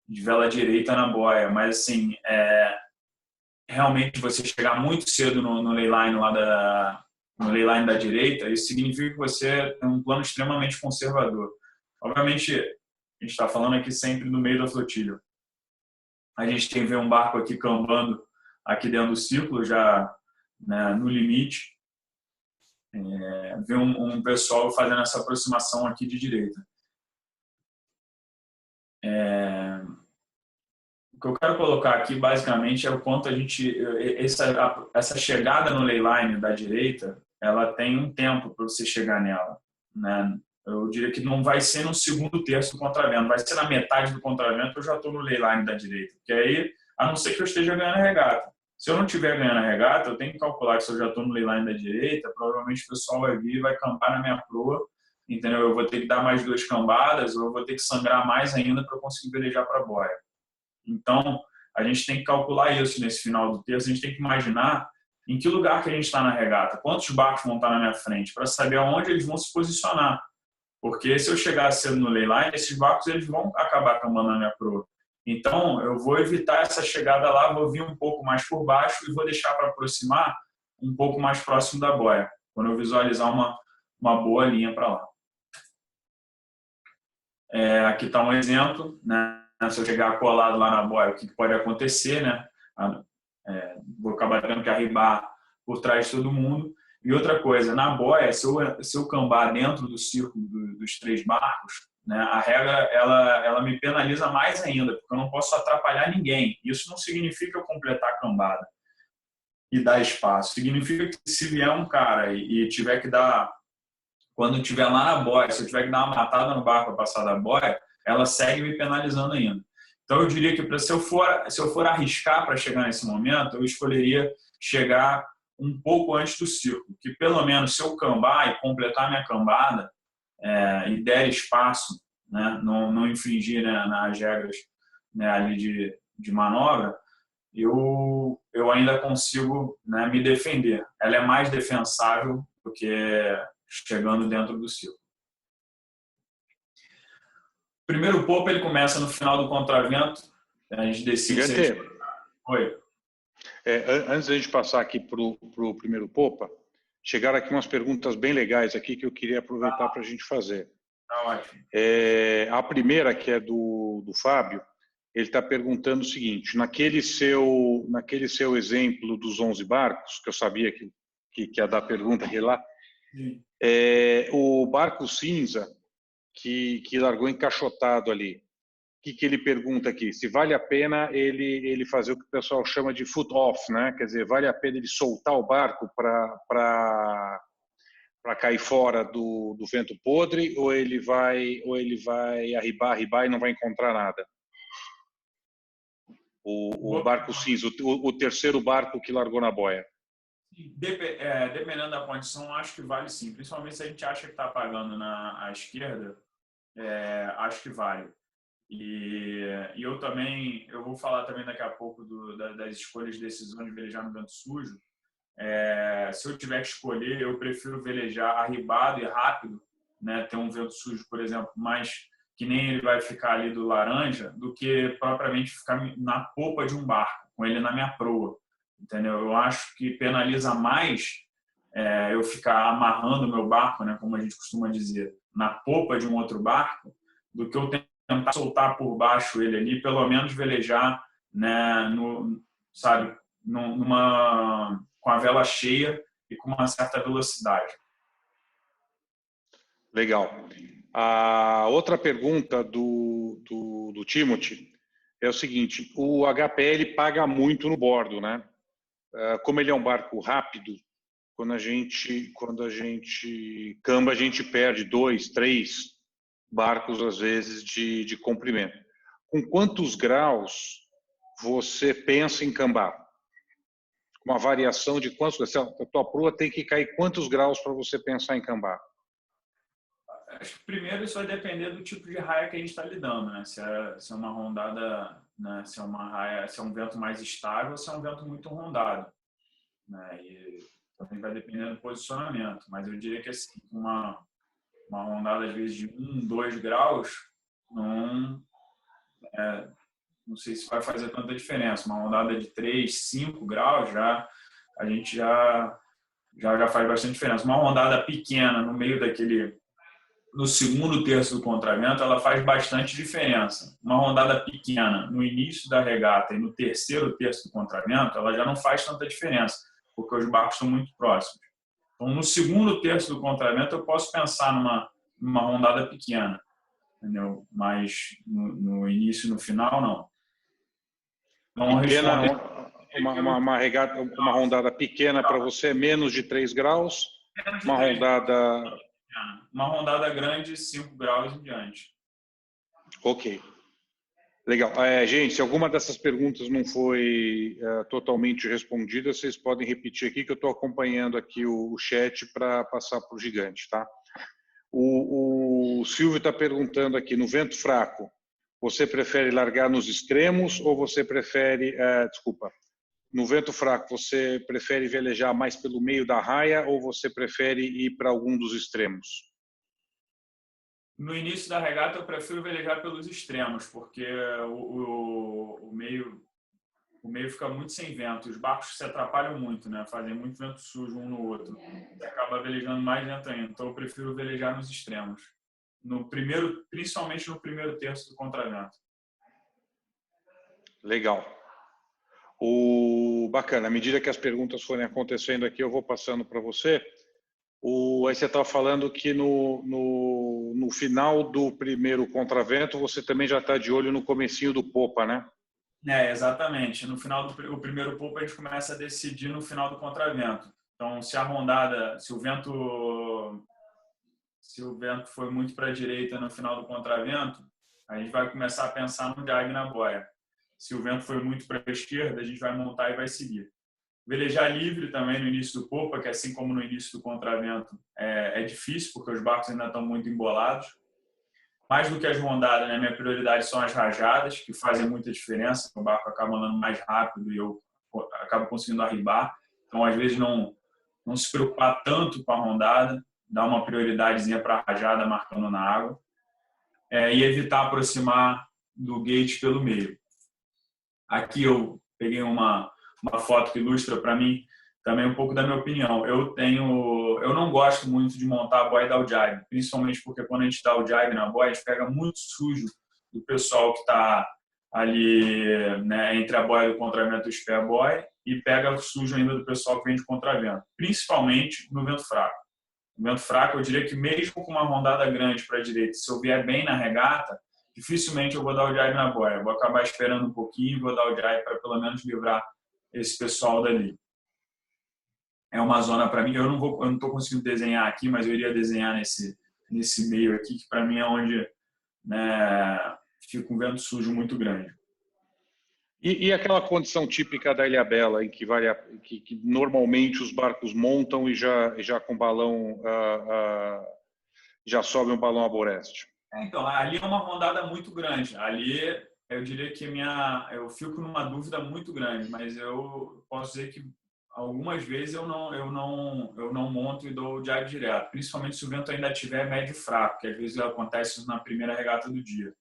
de vela direita na boia, mas assim, realmente você chegar muito cedo no leyline no leyline da direita, isso significa que você tem um plano extremamente conservador. Obviamente, a gente está falando aqui sempre no meio da flotilha. A gente tem que ver um barco aqui cambando aqui dentro do círculo, já, né, no limite. Ver um pessoal fazendo essa aproximação aqui de direita. O que eu quero colocar aqui, basicamente, é o quanto a gente... Essa chegada no leyline da direita, ela tem um tempo para você chegar nela. Né? Eu diria que não vai ser no segundo terço do contravento, vai ser na metade do contravento eu já estou no leyline da direita. Porque aí, a não ser que eu esteja ganhando a regata. Se eu não estiver ganhando a regata, eu tenho que calcular que se eu já estou no leyline da direita, provavelmente o pessoal vai vir e vai campar na minha proa, entendeu? Eu vou ter que dar mais 2 cambadas, ou eu vou ter que sangrar mais ainda para eu conseguir velejar para a boia. Então, a gente tem que calcular isso nesse final do terço, a gente tem que imaginar em que lugar que a gente está na regata, quantos barcos vão estar na minha frente, para saber aonde eles vão se posicionar. Porque se eu chegar cedo no leyline, esses barcos eles vão acabar cambando na minha proa. Então, eu vou evitar essa chegada lá, vou vir um pouco mais por baixo e vou deixar para aproximar um pouco mais próximo da boia, quando eu visualizar uma boa linha para lá. Aqui está um exemplo, né? Se eu chegar colado lá na boia, o que pode acontecer, né? Vou acabar tendo que arribar por trás de todo mundo. E outra coisa, na boia, se eu cambar dentro do círculo dos 3 barcos, né, a regra ela me penaliza mais ainda, porque eu não posso atrapalhar ninguém. Isso não significa eu completar a cambada e dar espaço. Significa que se vier um cara e tiver que dar, quando estiver lá na boia, se eu tiver que dar uma matada no barco para passar da boia, ela segue me penalizando ainda. Então eu diria que se eu for arriscar para chegar nesse momento, eu escolheria chegar um pouco antes do círculo, que pelo menos se eu cambar e completar minha cambada e der espaço, né, não infringir, né, nas regras, né, ali de manobra, eu ainda consigo, né, me defender. Ela é mais defensável do que chegando dentro do círculo. O primeiro popa ele começa no final do contravento, a gente decide... Oi. Antes da gente passar aqui para o primeiro popa, chegaram aqui umas perguntas bem legais aqui que eu queria aproveitar para a gente fazer. Tá ótimo. A primeira, que é do Fábio, ele está perguntando o seguinte: naquele seu exemplo dos 11 barcos, que eu sabia que ia dar pergunta aqui lá, o barco cinza que largou encaixotado ali, o que ele pergunta aqui? Se vale a pena ele fazer o que o pessoal chama de foot off, né? Quer dizer, vale a pena ele soltar o barco para cair fora do vento podre, ou ele vai arribar e não vai encontrar nada? O barco cinza, o terceiro barco que largou na boia. Dependendo da condição, acho que vale sim. Principalmente se a gente acha que está apagando à esquerda, acho que vale. E eu também, eu vou falar também daqui a pouco das escolhas de decisão de velejar no vento sujo. Se eu tiver que escolher, eu prefiro velejar arribado e rápido, né? Ter um vento sujo, por exemplo, mais que nem ele vai ficar ali do laranja, do que propriamente ficar na popa de um barco, com ele na minha proa, entendeu? Eu acho que penaliza mais eu ficar amarrando o meu barco, né, como a gente costuma dizer, na popa de um outro barco, do que eu tentar soltar por baixo ele ali, pelo menos velejar, né, sabe, com a vela cheia e com uma certa velocidade. Legal. A outra pergunta do Timothy é o seguinte: o HPL paga muito no bordo, né? Como ele é um barco rápido, quando a gente camba, a gente perde 2, 3 barcos, às vezes, de comprimento. Com quantos graus você pensa em cambar? Uma variação de quantos? A tua proa tem que cair quantos graus para você pensar em cambar? Acho que primeiro isso vai depender do tipo de raia que a gente está lidando, né? Se é uma rondada, né? Se é uma raia, se é um vento mais estável, ou se é um vento muito rondado, né? E também vai depender do posicionamento, mas eu diria que assim, uma rondada às vezes de 1, 2 graus, não sei se vai fazer tanta diferença. Uma rondada de 3, 5 graus a gente já faz bastante diferença. Uma rondada pequena no meio no segundo terço do contravento, ela faz bastante diferença. Uma rondada pequena no início da regata e no terceiro terço do contravento, ela já não faz tanta diferença, porque os barcos estão muito próximos. Então, no segundo terço do contravento, eu posso pensar numa rondada pequena, entendeu? Mas no início e no final, não. Então, pequena, uma rondada pequena para você é menos de 3 graus, uma rondada grande, 5 graus em diante. Ok. Legal. Gente, se alguma dessas perguntas não foi totalmente respondida, vocês podem repetir aqui, que eu estou acompanhando aqui o chat para passar para o Gigante, tá? O Silvio está perguntando aqui, no vento fraco, você prefere largar nos extremos ou você prefere... no vento fraco, você prefere velejar mais pelo meio da raia ou você prefere ir para algum dos extremos? No início da regata, eu prefiro velejar pelos extremos, porque o meio fica muito sem vento. Os barcos se atrapalham muito, né? Fazem muito vento sujo um no outro. E acaba velejando mais lento ainda. Então, eu prefiro velejar nos extremos. Principalmente no primeiro terço do contravento. Legal. Bacana. À medida que as perguntas forem acontecendo aqui, eu vou passando para você. Aí você estava falando que no final do primeiro contravento, você também já está de olho no comecinho do popa, né? Exatamente. No final do primeiro popa, a gente começa a decidir no final do contravento. Então, se o vento foi muito para a direita no final do contravento, a gente vai começar a pensar no dive na boia. Se o vento foi muito para a esquerda, a gente vai montar e vai seguir. Velejar livre também no início do popa, que assim como no início do contravento, é difícil, porque os barcos ainda estão muito embolados. Mais do que as rondadas, né, minha prioridade são as rajadas, que fazem muita diferença. O barco acaba andando mais rápido e eu acabo conseguindo arribar. Então, às vezes, não se preocupar tanto com a rondada, dar uma prioridadezinha para a rajada marcando na água, e evitar aproximar do gate pelo meio. Aqui eu peguei uma foto que ilustra para mim também um pouco da minha opinião. Eu não gosto muito de montar a boia e dar o jibe, principalmente porque quando a gente dá o jibe na boia, a gente pega muito sujo do pessoal que está ali, né, entre a boia do contravento e o spare boy, e pega sujo ainda do pessoal que vem de contravento, principalmente no vento fraco. No vento fraco, eu diria que mesmo com uma rondada grande para a direita, se eu vier bem na regata, dificilmente eu vou dar o jibe na boia. Eu vou acabar esperando um pouquinho e vou dar o jibe para pelo menos livrar esse pessoal dali. É uma zona para mim, eu não estou conseguindo desenhar aqui, mas eu iria desenhar nesse meio aqui, que para mim é onde, né, fica um vento sujo muito grande. E aquela condição típica da Ilhabela, em que normalmente os barcos montam e já com balão, já sobe um balão a boreste? Então, ali é uma rondada muito grande. Ali, eu diria que eu fico numa dúvida muito grande, mas eu posso dizer que algumas vezes eu não monto e dou o dive direto, principalmente se o vento ainda estiver médio fraco, que às vezes acontece na primeira regata do dia.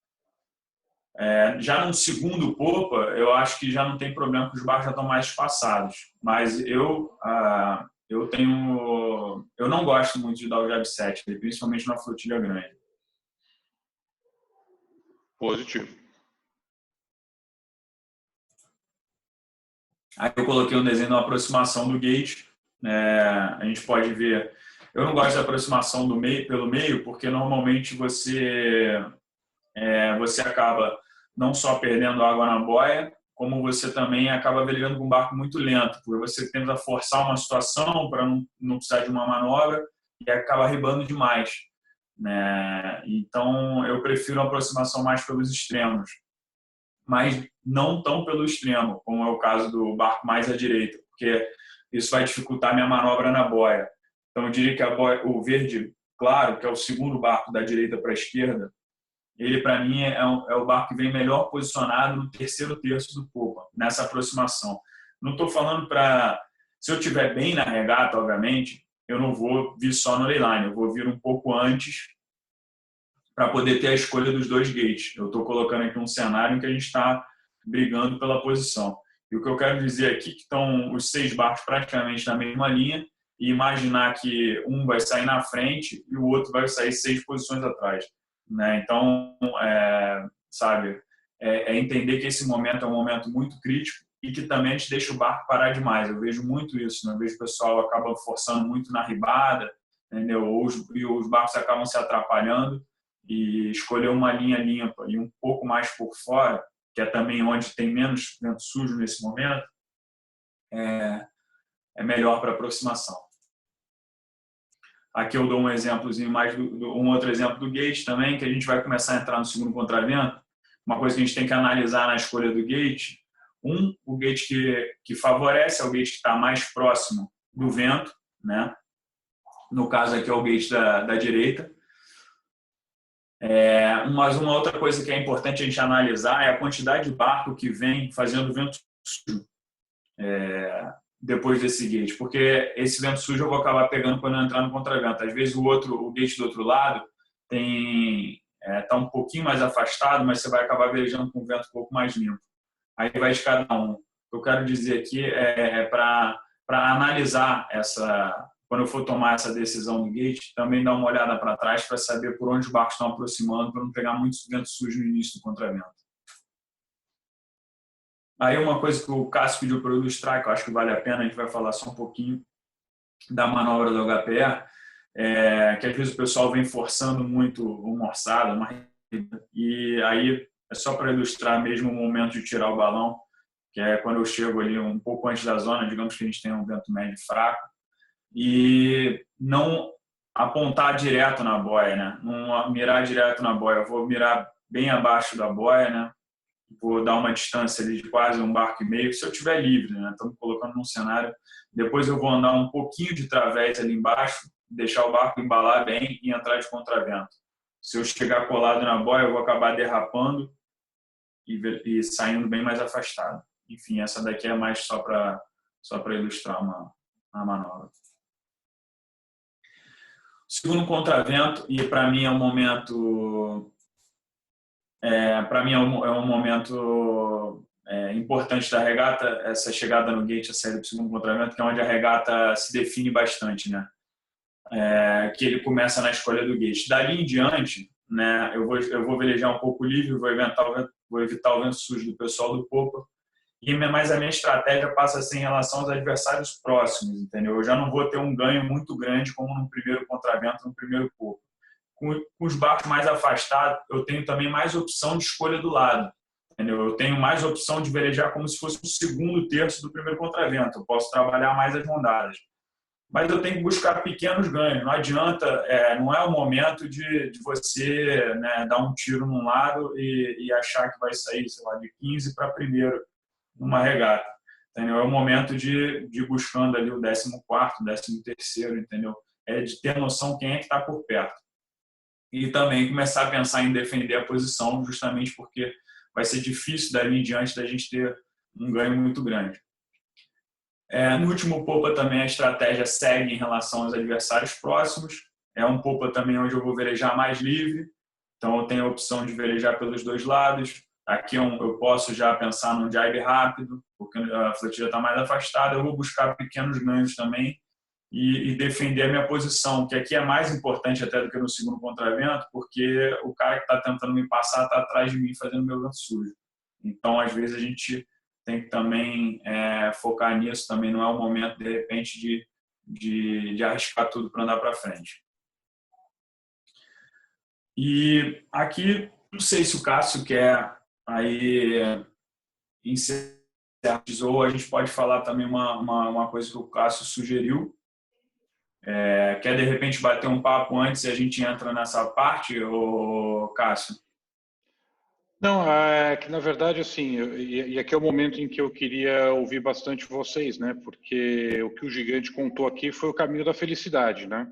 Já no segundo popa, eu acho que já não tem problema, que os barcos já estão mais espaçados. Mas eu não gosto muito de dar o jab set, principalmente na flotilha grande. Positivo. Aí eu coloquei um desenho de uma aproximação do gate. A gente pode ver. Eu não gosto da aproximação pelo meio, porque normalmente você acaba não só perdendo água na boia, como você também acaba velejando com um barco muito lento, porque você tenta forçar uma situação para não precisar de uma manobra e acaba ribando demais, né? Então, eu prefiro uma aproximação mais pelos extremos, mas não tão pelo extremo, como é o caso do barco mais à direita, porque isso vai dificultar minha manobra na boia. Então, eu diria que o verde claro, que é o segundo barco da direita para a esquerda, ele, para mim, é o barco que vem melhor posicionado no terceiro terço do popa, nessa aproximação. Não estou falando para... Se eu estiver bem na regata, obviamente, eu não vou vir só no leyline, eu vou vir um pouco antes para poder ter a escolha dos dois gates. Eu estou colocando aqui um cenário em que a gente está brigando pela posição. E o que eu quero dizer aqui é que estão os 6 barcos praticamente na mesma linha e imaginar que um vai sair na frente e o outro vai sair 6 posições atrás, né? Então, sabe, entender que esse momento é um momento muito crítico e que também a gente deixa o barco parar demais. Eu vejo muito isso, né? Eu vejo o pessoal acaba forçando muito na ribada, entendeu? E os barcos acabam se atrapalhando, e escolher uma linha limpa e um pouco mais por fora, que é também onde tem menos vento sujo nesse momento, é melhor para aproximação. Aqui eu dou um exemplozinho um outro exemplo do gate também, que a gente vai começar a entrar no segundo contravento. Uma coisa que a gente tem que analisar na escolha do gate, o gate que favorece é o gate que está mais próximo do vento, né? No caso aqui é o gate da direita. Mas uma outra coisa que é importante a gente analisar é a quantidade de barco que vem fazendo vento sujo depois desse gate, porque esse vento sujo eu vou acabar pegando quando eu entrar no contravento. Às vezes o gate do outro lado está um pouquinho mais afastado, mas você vai acabar velejando com o vento um pouco mais limpo. Aí vai de cada um. O que eu quero dizer aqui para analisar quando eu for tomar essa decisão do gate, também dar uma olhada para trás para saber por onde os barcos estão aproximando, para não pegar muito vento sujo no início do contravento. Aí uma coisa que o Cássio pediu para eu ilustrar, que eu acho que vale a pena, a gente vai falar só um pouquinho da manobra do HPE, que às vezes o pessoal vem forçando muito uma orçada, e aí é só para ilustrar mesmo o momento de tirar o balão, que é quando eu chego ali um pouco antes da zona, digamos que a gente tem um vento médio fraco, e não apontar direto na boia, né? Não mirar direto na boia, eu vou mirar bem abaixo da boia, né? Vou dar uma distância ali de quase 1,5 barcos, se eu estiver livre, né? Estamos colocando num cenário. Depois eu vou andar um pouquinho de través ali embaixo, deixar o barco embalar bem e entrar de contravento. Se eu chegar colado na boia, eu vou acabar derrapando e saindo bem mais afastado. Enfim, essa daqui é mais só para ilustrar uma manobra. Segundo contravento, e para mim é um momento importante da regata, essa chegada no gate, a saída do segundo contravento, que é onde a regata se define bastante, né? Que ele começa na escolha do gate. Dali em diante, né, eu vou velejar um pouco livre, vou evitar o vento sujo do pessoal do popa, mas a minha estratégia passa a ser em relação aos adversários próximos, entendeu? Eu já não vou ter um ganho muito grande como no primeiro contravento, no primeiro popa. Com os barcos mais afastados, eu tenho também mais opção de escolha do lado, entendeu? Eu tenho mais opção de velejar como se fosse o segundo terço do primeiro contravento. Eu posso trabalhar mais as rondadas. Mas eu tenho que buscar pequenos ganhos. Não adianta, não é o momento de você, né, dar um tiro num lado e achar que vai sair, sei lá, de 15 para primeiro numa regata, entendeu? É o momento de ir buscando ali o 14º, 13º, entendeu? De ter noção quem é que está por perto. e também começar a pensar em defender a posição, justamente porque vai ser difícil dali em diante da gente ter um ganho muito grande. No último popa também a estratégia segue em relação aos adversários próximos. É um popa também onde eu vou velejar mais livre, então eu tenho a opção de velejar pelos dois lados. Aqui eu posso já pensar num jibe rápido, porque a flotilha está mais afastada. Eu vou buscar pequenos ganhos também e defender a minha posição, que aqui é mais importante até do que no segundo contravento, porque o cara que está tentando me passar está atrás de mim fazendo meu vento sujo. Então, às vezes, a gente tem que também focar nisso. Também não é o momento, de repente, de arriscar tudo para andar para frente. E aqui, não sei se o Cássio quer aí encerrar, ou a gente pode falar também uma coisa que o Cássio sugeriu. Quer, de repente, bater um papo antes e a gente entra nessa parte, ô Cássio? Não, é que na verdade, assim, e aqui é o momento em que eu queria ouvir bastante vocês, né? Porque o que o Gigante contou aqui foi o caminho da felicidade, né?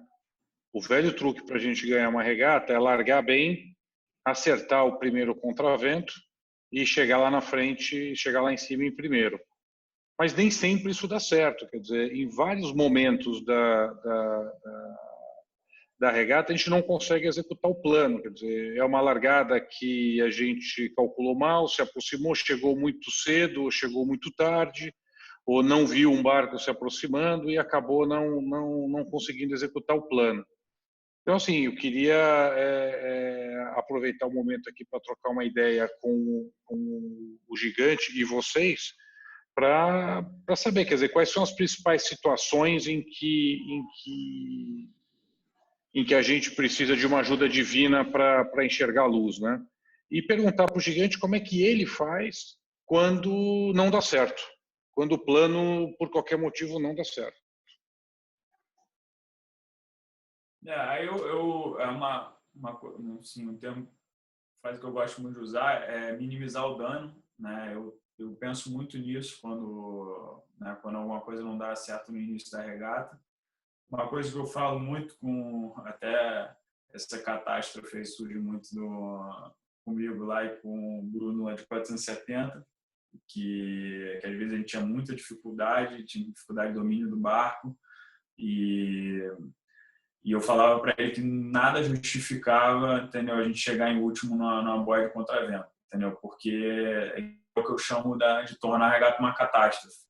O velho truque para a gente ganhar uma regata é largar bem, acertar o primeiro contravento e chegar lá na frente, chegar lá em cima em primeiro. Mas nem sempre isso dá certo. Quer dizer, em vários momentos da regata a gente não consegue executar o plano. Quer dizer, é uma largada que a gente calculou mal, se aproximou, chegou muito cedo, ou chegou muito tarde, ou não viu um barco se aproximando e acabou não conseguindo executar o plano. Então, assim, eu queria aproveitar o momento aqui para trocar uma ideia com o Gigante e vocês, para saber, quer dizer, quais são as principais situações em que a gente precisa de uma ajuda divina para enxergar a luz, né? E perguntar para o Gigante como é que ele faz quando não dá certo, quando o plano, por qualquer motivo, não dá certo. Um termo, frase que eu gosto muito de usar é minimizar o dano, né? Eu penso muito nisso quando alguma coisa não dá certo no início da regata. Uma coisa que eu falo muito até essa catástrofe surge muito comigo lá e com o Bruno lá de 470, que às vezes a gente tinha muita dificuldade, tinha dificuldade de domínio do barco e eu falava para ele que nada justificava, entendeu, a gente chegar em último numa boia de contravento, entendeu, porque é o que eu chamo de tornar a regata uma catástrofe.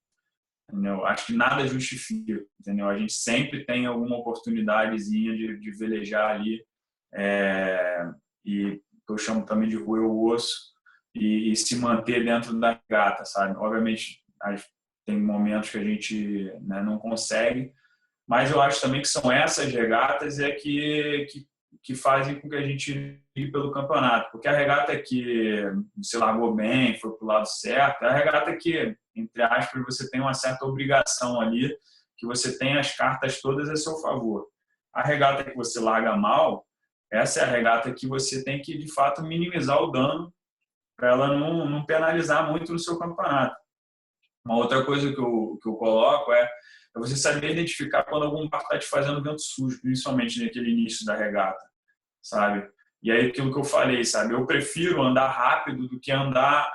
Entendeu? Acho que nada justifica, entendeu? A gente sempre tem alguma oportunidadezinha de velejar ali, e eu chamo também de roer o osso e se manter dentro da regata, sabe? Obviamente, tem momentos que a gente, né, não consegue, mas eu acho também que são essas regatas que fazem com que a gente ir pelo campeonato, porque a regata que você largou bem, foi para o lado certo, é a regata que, entre aspas, você tem uma certa obrigação ali, que você tem as cartas todas a seu favor. A regata que você larga mal, essa é a regata que você tem que, de fato, minimizar o dano para ela não penalizar muito no seu campeonato. Uma outra coisa que eu coloco é você saber identificar quando algum barco está te fazendo vento sujo, principalmente naquele início da regata, sabe? E aí aquilo que eu falei, sabe? Eu prefiro andar rápido do que andar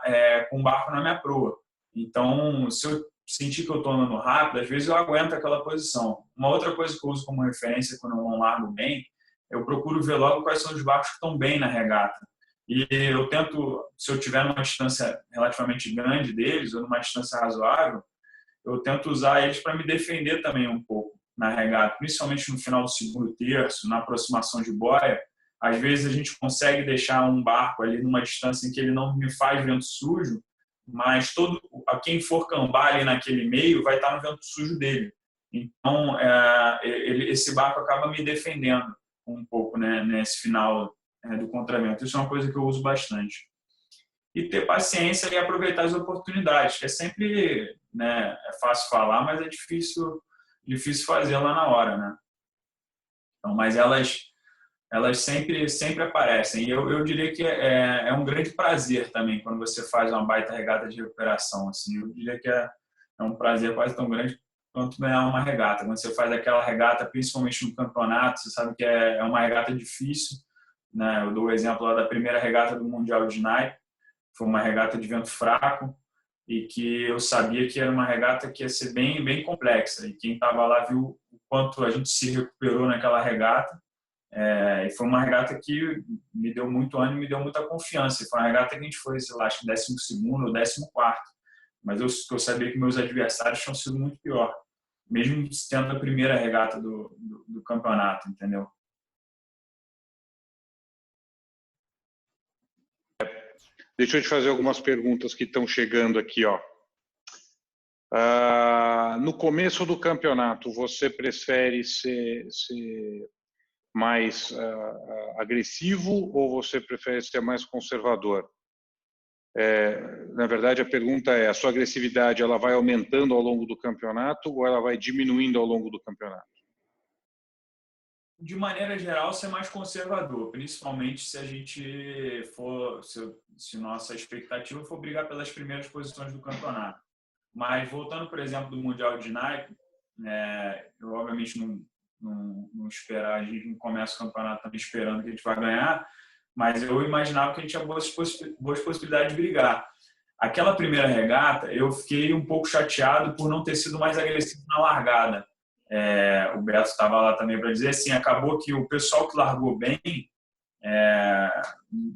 com o barco na minha proa. Então, se eu sentir que eu estou andando rápido, às vezes eu aguento aquela posição. Uma outra coisa que eu uso como referência quando eu não largo bem, eu procuro ver logo quais são os barcos que estão bem na regata. E eu tento, se eu tiver numa distância relativamente grande deles, ou numa distância razoável, eu tento usar eles para me defender também um pouco na regata, principalmente no final do segundo terço, na aproximação de boia. Às vezes a gente consegue deixar um barco ali numa distância em que ele não me faz vento sujo, mas quem for cambar ali naquele meio vai estar no vento sujo dele. Então, esse barco acaba me defendendo um pouco, né, nesse final do contravento. Isso é uma coisa que eu uso bastante. E ter paciência e aproveitar as oportunidades, que é sempre, né, é fácil falar, mas é difícil fazer lá na hora, né? Então, mas elas sempre aparecem. E eu diria que é um grande prazer também quando você faz uma baita regata de recuperação. Assim, eu diria que é um prazer quase tão grande quanto ganhar uma regata. Quando você faz aquela regata, principalmente no campeonato, você sabe que é uma regata difícil, né? Eu dou o exemplo lá da primeira regata do Mundial de Snipe, foi uma regata de vento fraco e que eu sabia que era uma regata que ia ser bem, bem complexa. E quem estava lá viu o quanto a gente se recuperou naquela regata. E foi uma regata que me deu muito ânimo, me deu muita confiança. E foi uma regata que a gente foi, sei lá, acho que 12º ou 14º. Mas eu sabia que meus adversários tinham sido muito pior, mesmo tendo a primeira regata do campeonato, entendeu? Deixa eu te fazer algumas perguntas que estão chegando aqui, ó. No começo do campeonato, você prefere ser mais agressivo ou você prefere ser mais conservador? Na verdade, a pergunta é: a sua agressividade ela vai aumentando ao longo do campeonato ou ela vai diminuindo ao longo do campeonato? De maneira geral, ser mais conservador, principalmente se a gente for, se nossa expectativa for brigar pelas primeiras posições do campeonato. Mas voltando, por exemplo, do Mundial de Snipe, eu obviamente não esperar, a gente não começa o campeonato também esperando que a gente vai ganhar, mas eu imaginava que a gente tinha boas possibilidades de brigar. Aquela primeira regata, eu fiquei um pouco chateado por não ter sido mais agressivo na largada. O Beto estava lá também para dizer assim, acabou que o pessoal que largou bem,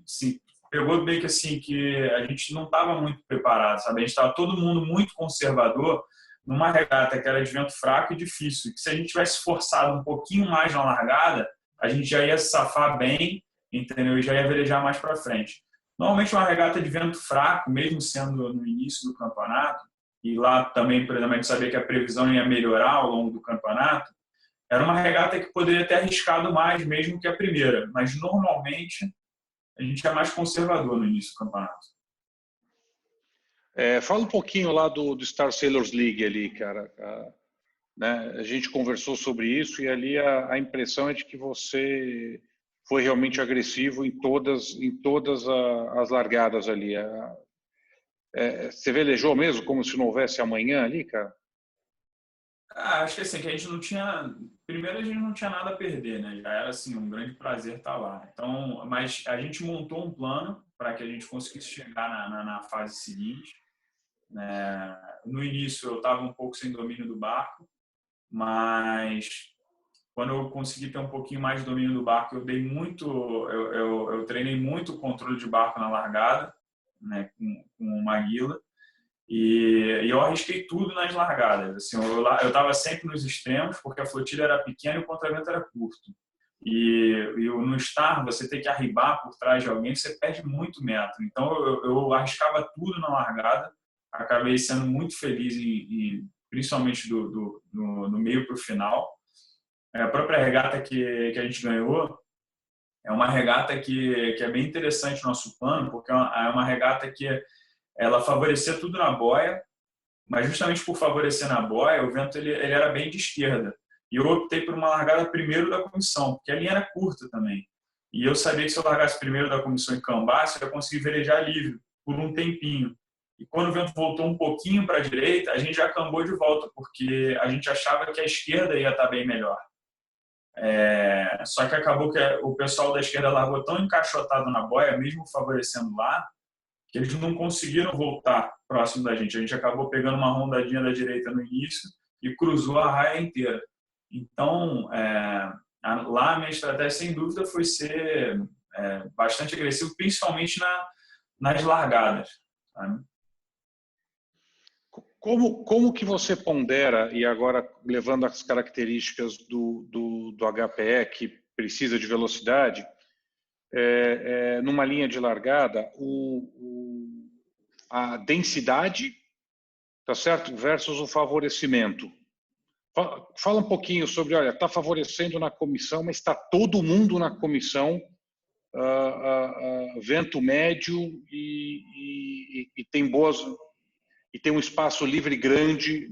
assim, pegou bem que assim que a gente não estava muito preparado, sabe? A gente estava todo mundo muito conservador numa regata que era de vento fraco e difícil. Que se a gente tivesse forçado um pouquinho mais na largada, a gente já ia se safar bem, entendeu? E já ia velejar mais para frente. Normalmente uma regata de vento fraco, mesmo sendo no início do campeonato, e lá também, por exemplo, a gente sabia que a previsão ia melhorar ao longo do campeonato, era uma regata que poderia ter arriscado mais mesmo que a primeira, mas normalmente a gente é mais conservador no início do campeonato. Fala um pouquinho lá do Star Sailors League ali, cara. Né? A gente conversou sobre isso e ali a impressão é de que você foi realmente agressivo em todas as largadas ali. Você velejou mesmo como se não houvesse amanhã ali, cara? Acho que assim, que a gente não tinha... Primeiro, a gente não tinha nada a perder, né? Já era assim, um grande prazer estar lá. Então, mas a gente montou um plano para que a gente conseguisse chegar na fase seguinte. No início, eu estava um pouco sem domínio do barco, mas quando eu consegui ter um pouquinho mais de domínio do barco, eu treinei muito o controle de barco na largada, né, com o Maguila. E eu arrisquei tudo nas largadas. Assim, eu estava sempre nos extremos, porque a flotilha era pequena e o contravento era curto. E no Star, você tem que arribar por trás de alguém, você perde muito metro. Então, eu arriscava tudo na largada, acabei sendo muito feliz, principalmente no meio para o final. A própria regata que a gente ganhou é uma regata que é bem interessante no nosso plano, porque é uma regata que ela favorecia tudo na boia, mas justamente por favorecer na boia, o vento ele era bem de esquerda. E eu optei por uma largada primeiro da comissão, porque a linha era curta também. E eu sabia que se eu largasse primeiro da comissão e cambasse, eu ia conseguir velejar livre por um tempinho. E quando o vento voltou um pouquinho para a direita, a gente já cambou de volta, porque a gente achava que a esquerda ia estar bem melhor. Só que acabou que o pessoal da esquerda largou tão encaixotado na boia, mesmo favorecendo lá, que eles não conseguiram voltar próximo da gente. A gente acabou pegando uma rondadinha da direita no início e cruzou a raia inteira. Então, lá a minha estratégia, sem dúvida, foi ser bastante agressivo, principalmente nas largadas. Sabe? Como que você pondera, e agora levando as características do HPE, que precisa de velocidade, numa linha de largada, a densidade, tá certo, versus o favorecimento? Fala um pouquinho sobre, olha, está favorecendo na comissão, mas está todo mundo na comissão, vento médio e tem boas... e tem um espaço livre grande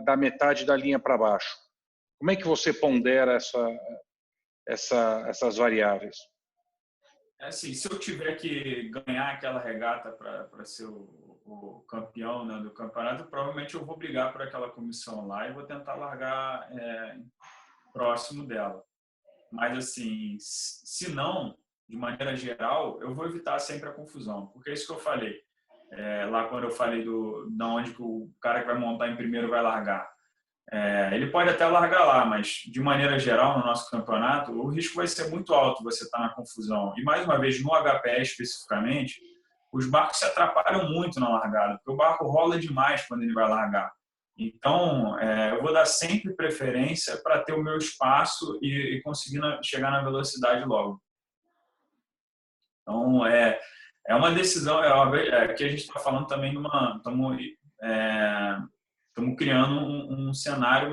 da metade da linha para baixo. Como é que você pondera essas variáveis? Assim, se eu tiver que ganhar aquela regata para ser o campeão, né, do campeonato, provavelmente eu vou brigar por aquela comissão lá e vou tentar largar próximo dela. Mas, assim, se não, de maneira geral, eu vou evitar sempre a confusão. Porque é isso que eu falei. Lá quando eu falei de onde que o cara que vai montar em primeiro vai largar. Ele pode até largar lá, mas, de maneira geral, no nosso campeonato, o risco vai ser muito alto você estar na confusão. E, mais uma vez, no HPE especificamente, os barcos se atrapalham muito na largada, porque o barco rola demais quando ele vai largar. Então, eu vou dar sempre preferência para ter o meu espaço e conseguir chegar na velocidade logo. Então, é uma decisão, que a gente está falando também estamos criando um cenário,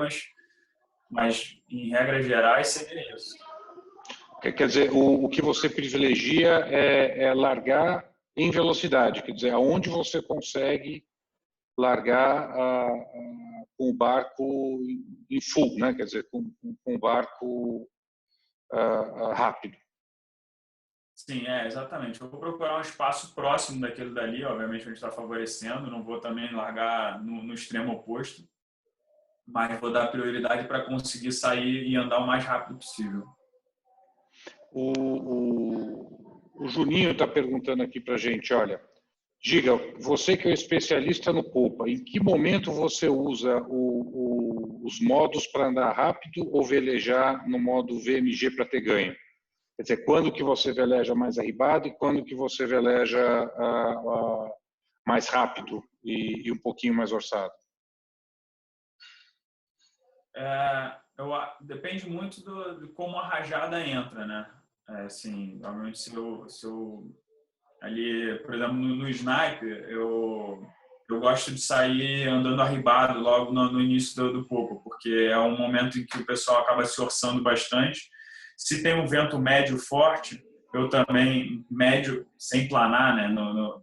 mas em regras gerais seria isso. Quer dizer, o que você privilegia é largar em velocidade, quer dizer, aonde você consegue largar com o barco em full, né? Quer dizer, com o barco rápido. Sim, exatamente. Eu vou procurar um espaço próximo daquele dali, obviamente a gente está favorecendo, não vou também largar no extremo oposto, mas vou dar prioridade para conseguir sair e andar o mais rápido possível. O Juninho está perguntando aqui para a gente, olha, diga, você que é especialista no popa, em que momento você usa os modos para andar rápido ou velejar no modo VMG para ter ganho? Quer dizer, quando que você veleja mais arribado e quando que você veleja mais rápido e um pouquinho mais orçado? Depende muito de como a rajada entra, né? Assim, obviamente, se eu ali, por exemplo, no sniper, eu gosto de sair andando arribado logo no início do popa, porque é um momento em que o pessoal acaba se orçando bastante. Se tem um vento médio forte, eu também, médio, sem planar, né?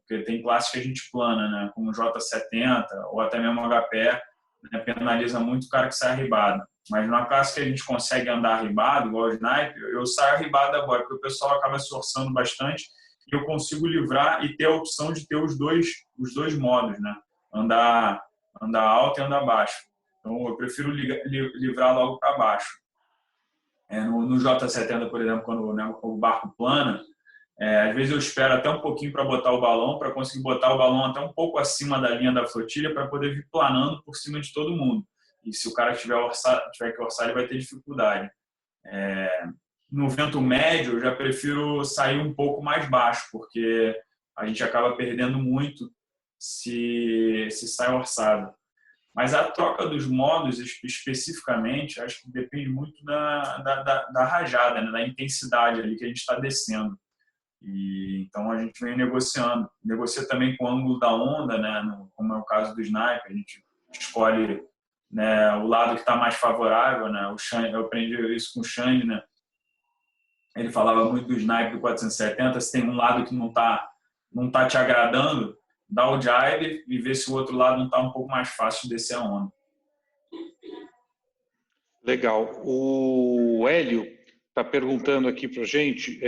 Porque tem classes que a gente plana, né? Como J70 ou até mesmo HPE, né? Penaliza muito o cara que sai arribado. Mas numa classe que a gente consegue andar arribado, igual o sniper, eu saio arribado agora, porque o pessoal acaba se orçando bastante e eu consigo livrar e ter a opção de ter os dois modos, né? Andar alto e andar baixo. Então, eu prefiro livrar logo para baixo. No J70, por exemplo, quando o barco plana, às vezes eu espero até um pouquinho para botar o balão, para conseguir botar o balão até um pouco acima da linha da flotilha, para poder vir planando por cima de todo mundo. E se o cara tiver que orçar, ele vai ter dificuldade. No vento médio, eu já prefiro sair um pouco mais baixo, porque a gente acaba perdendo muito se sai orçado. Mas a troca dos modos, especificamente, acho que depende muito da rajada, né? Da intensidade ali que a gente está descendo. Então, a gente vem negociando. Negocia também com o ângulo da onda, né? Como é o caso do sniper. A gente escolhe, né, o lado que está mais favorável. Né? Eu aprendi isso com o Xande, né? Ele falava muito do sniper do 470. Se tem um lado que não tá te agradando, dá o jibe e ver se o outro lado não está um pouco mais fácil de descer a onda. Legal. O Hélio está perguntando aqui para a gente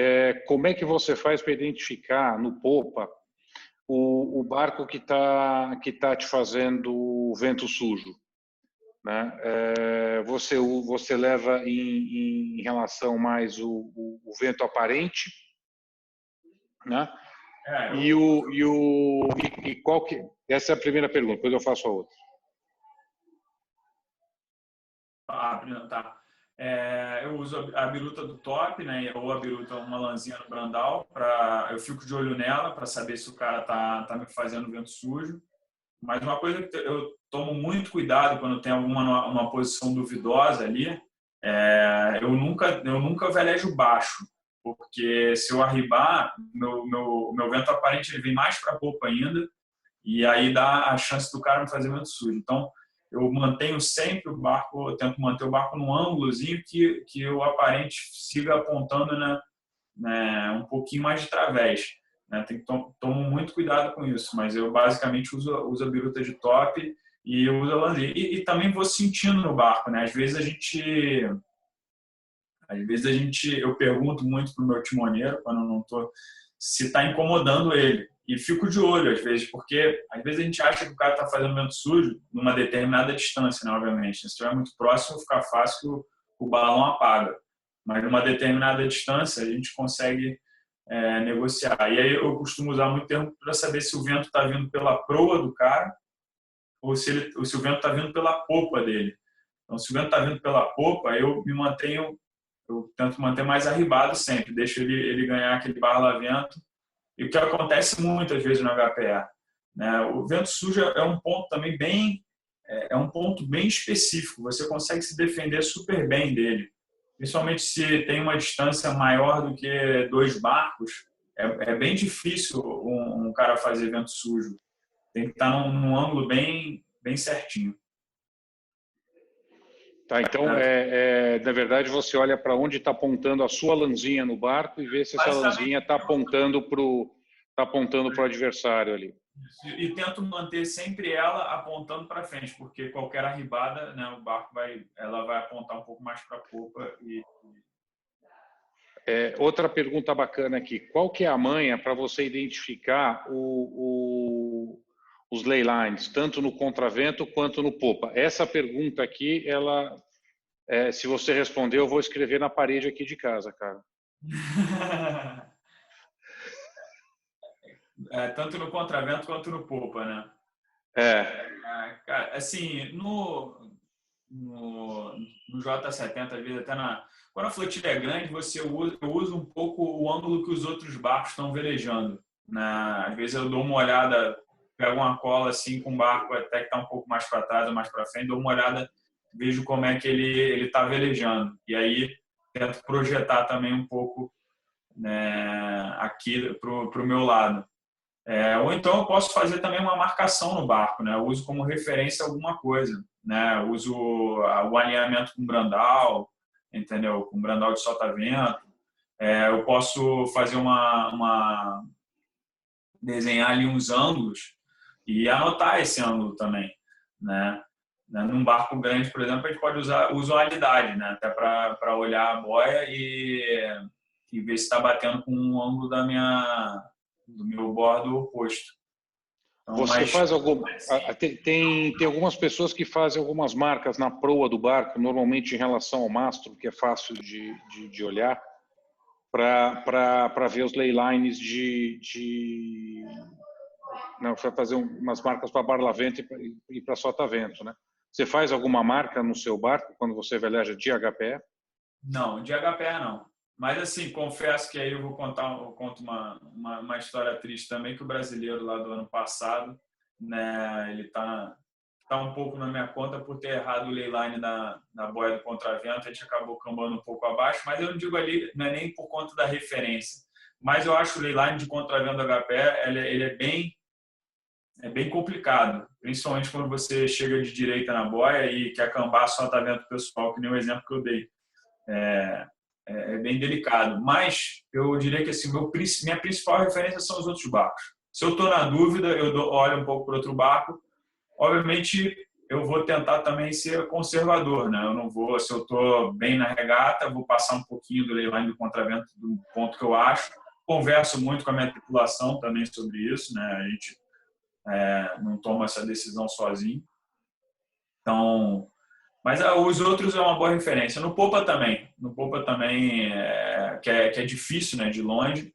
como é que você faz para identificar no popa o barco que tá te fazendo vento sujo, né? Você leva em relação mais o vento aparente, né? Qual que... Essa é a primeira pergunta, depois eu faço a outra. Tá. Eu uso a biruta do top, né? Ou a biruta, uma lãzinha no brandal, eu fico de olho nela para saber se o cara tá me fazendo vento sujo. Mas uma coisa que eu tomo muito cuidado quando tem uma posição duvidosa ali, eu nunca velejo baixo. Porque se eu arribar, meu vento aparente ele vem mais para a popa ainda, e aí dá a chance do cara me fazer vento sujo. Então, eu mantenho sempre o barco, eu tento manter o barco num ângulozinho que o aparente siga apontando, né, um pouquinho mais de través. Né? Tomo muito cuidado com isso, mas eu basicamente uso a biruta de top e eu uso a lanzinha. E também vou sentindo no barco. Né? Às vezes eu pergunto muito pro meu timoneiro, quando eu não tô, se está incomodando ele. E fico de olho, às vezes, porque às vezes a gente acha que o cara está fazendo vento sujo numa determinada distância, né, obviamente. Se estiver muito próximo, fica fácil que o balão apaga. mas numa determinada distância a gente consegue negociar. E aí eu costumo usar muito termo para saber se o vento está vindo pela proa do cara ou se o vento está vindo pela popa dele. Então, se o vento está vindo pela popa, eu tento manter mais arribado sempre, deixo ele ganhar aquele barla-vento. E o que acontece muitas vezes no HPA, né? O vento sujo é um ponto também um ponto bem específico. Você consegue se defender super bem dele, principalmente se tem uma distância maior do que 2 barcos. É bem difícil um cara fazer vento sujo. Tem que estar num ângulo bem certinho. Tá, então, na verdade, você olha para onde está apontando a sua lãzinha no barco e vê se essa lãzinha está apontando para o adversário ali. E tento manter sempre ela apontando para frente, porque qualquer arribada, né, o barco vai apontar um pouco mais para a popa. Outra pergunta bacana aqui. Qual que é a manha para você identificar os ley lines, tanto no contravento quanto no popa? Essa pergunta aqui, se você responder, eu vou escrever na parede aqui de casa, cara. Tanto no contravento quanto no popa, né? Cara, assim, no J70, às vezes até quando a flotilha é grande, eu uso um pouco o ângulo que os outros barcos estão velejando, né? Às vezes eu dou uma olhada, pego uma cola assim com o barco até que está um pouco mais para trás ou mais para frente, dou uma olhada, vejo como é que ele está velejando. E aí tento projetar também um pouco, né, aqui para o meu lado. Ou então eu posso fazer também uma marcação no barco, né? Eu uso como referência alguma coisa, né? Eu uso o alinhamento com brandal, entendeu? Com brandal de solta-vento. Eu posso fazer desenhar ali uns ângulos e anotar esse ângulo também, né? Num barco grande, por exemplo, a gente pode usar usualidade, né? Até para olhar a boia e ver se está batendo com um ângulo do meu bordo oposto. Então, você faz tem algumas pessoas que fazem algumas marcas na proa do barco, normalmente em relação ao mastro, que é fácil de olhar, para ver os ley lines não, vai fazer umas marcas para barla-vento e para solta-vento, né? Você faz alguma marca no seu barco quando você veleja de HPE? Não, de HPE não. Mas, assim, confesso que aí eu conto uma história triste também, que o brasileiro lá do ano passado, né, ele tá um pouco na minha conta por ter errado o ley line na boia do contravento, a gente acabou cambando um pouco abaixo, mas eu não digo ali, não é nem por conta da referência, mas eu acho o ley line de contravento do HPE, ele é bem complicado, principalmente quando você chega de direita na boia e quer cambar solta-vento pessoal, que nem o exemplo que eu dei. É bem delicado, mas eu diria que assim, minha principal referência são os outros barcos. Se eu estou na dúvida, eu olho um pouco para outro barco. Obviamente, eu vou tentar também ser conservador, né? Eu não vou, se eu estou bem na regata, vou passar um pouquinho do ley line do contravento do ponto que eu acho. Converso muito com a minha tripulação também sobre isso, né? A gente não toma essa decisão sozinho. Então, mas os outros é uma boa referência. No popa também, que é difícil, né, de longe,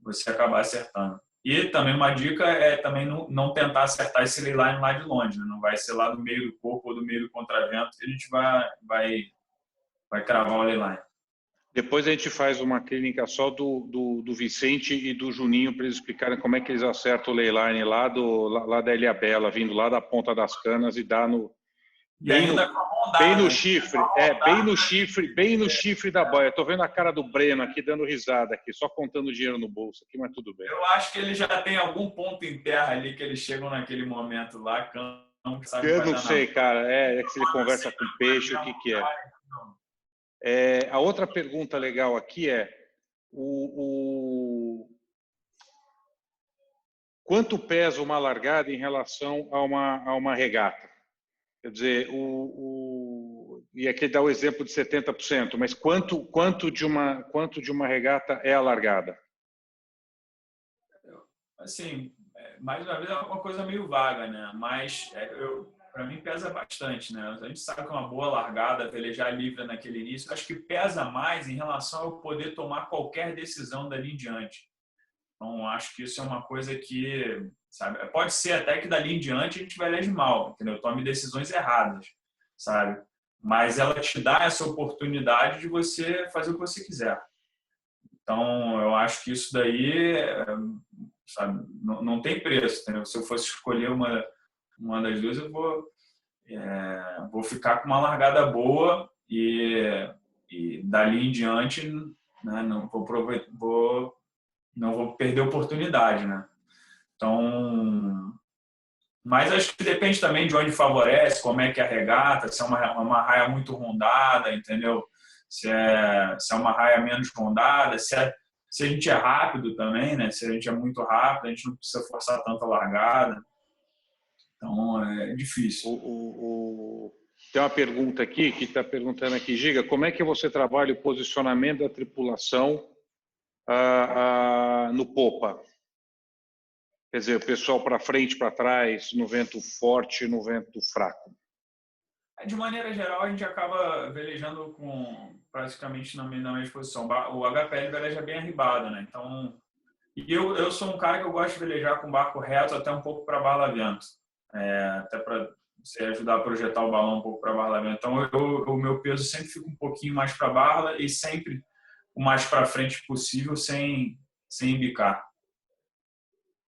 você acabar acertando. E também uma dica é também não tentar acertar esse ley line lá de longe, né? Não vai ser lá do meio do corpo ou do meio do contravento que a gente vai cravar o ley line. Depois a gente faz uma clínica só do Vicente e do Juninho para eles explicarem como é que eles acertam o ley line lá da Ilhabela, vindo lá da Ponta das Canas e dá no bem no chifre da boia. Estou vendo a cara do Breno aqui dando risada aqui, só contando dinheiro no bolso aqui, mas tudo bem. Eu acho que ele já tem algum ponto em terra ali que eles chegam naquele momento lá. Eu não sei, cara. É que se ele conversa com peixe, o que é. A outra pergunta legal aqui é quanto pesa uma largada em relação a uma regata? Quer dizer, e aqui dá o exemplo de 70%, mas quanto de uma regata é a largada? Assim, mais uma vez é uma coisa meio vaga, né? Mas para mim pesa bastante, né? A gente sabe que uma boa largada, velejar livre naquele início, acho que pesa mais em relação ao poder tomar qualquer decisão dali em diante. Então, acho que isso é uma coisa que, sabe, pode ser até que dali em diante a gente veleje mal, entendeu? Tome decisões erradas, sabe? Mas ela te dá essa oportunidade de você fazer o que você quiser. Então, eu acho que isso daí, sabe, não tem preço, entendeu? Se eu fosse escolher uma das duas, eu vou ficar com uma largada boa e dali em diante, né, não vou perder oportunidade, né? Então, mas acho que depende também de onde favorece, como é que é a regata, se é uma raia muito rondada, entendeu? Se é uma raia menos rondada, se a gente é rápido também, né? Se a gente é muito rápido, a gente não precisa forçar tanto a largada. Então, é difícil. Tem uma pergunta aqui, que está perguntando aqui, Giga, como é que você trabalha o posicionamento da tripulação no popa? Quer dizer, o pessoal para frente, para trás, no vento forte, no vento fraco. De maneira geral, a gente acaba velejando praticamente na mesma posição. O HPL veleja bem arribado, né? Então, e eu sou um cara que eu gosto de velejar com barco reto até um pouco para barla-vento. Até para você ajudar a projetar o balão um pouco para barla-vento. Então, o meu peso sempre fica um pouquinho mais para barla e sempre o mais para frente possível, sem embicar.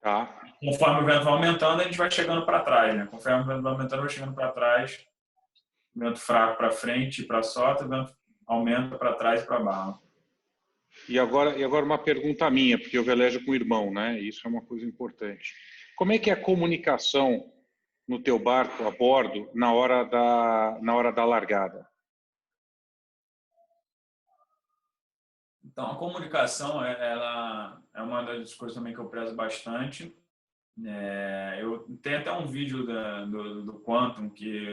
Tá. Conforme o vento vai aumentando, a gente vai chegando para trás, né? Conforme o vento vai aumentando, vai chegando para trás. Vento fraco para frente e para sota, vento aumenta para trás e para barra. E agora uma pergunta minha, porque eu velejo com o irmão, né? Isso é uma coisa importante. Como é que é a comunicação no teu barco a bordo na hora da largada? Então, a comunicação ela é uma das coisas também que eu prezo bastante. Eu tenho até um vídeo do Quantum que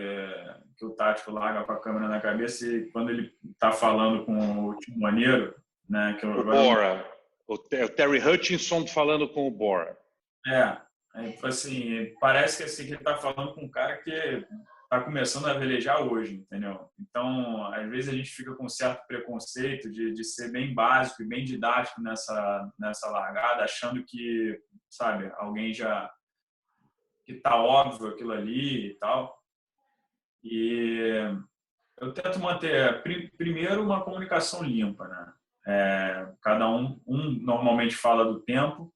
o Tático larga com a câmera na cabeça e quando ele está falando com o timoneiro, né? O Bora. O Terry Hutchinson falando com o Bora. Assim, parece que assim, ele está falando com um cara que está começando a velejar hoje, entendeu? Então, às vezes a gente fica com um certo preconceito de ser bem básico e bem didático nessa largada, achando que, sabe, alguém já que está óbvio aquilo ali e tal. E eu tento manter, primeiro, uma comunicação limpa, né? Cada um normalmente fala do tempo,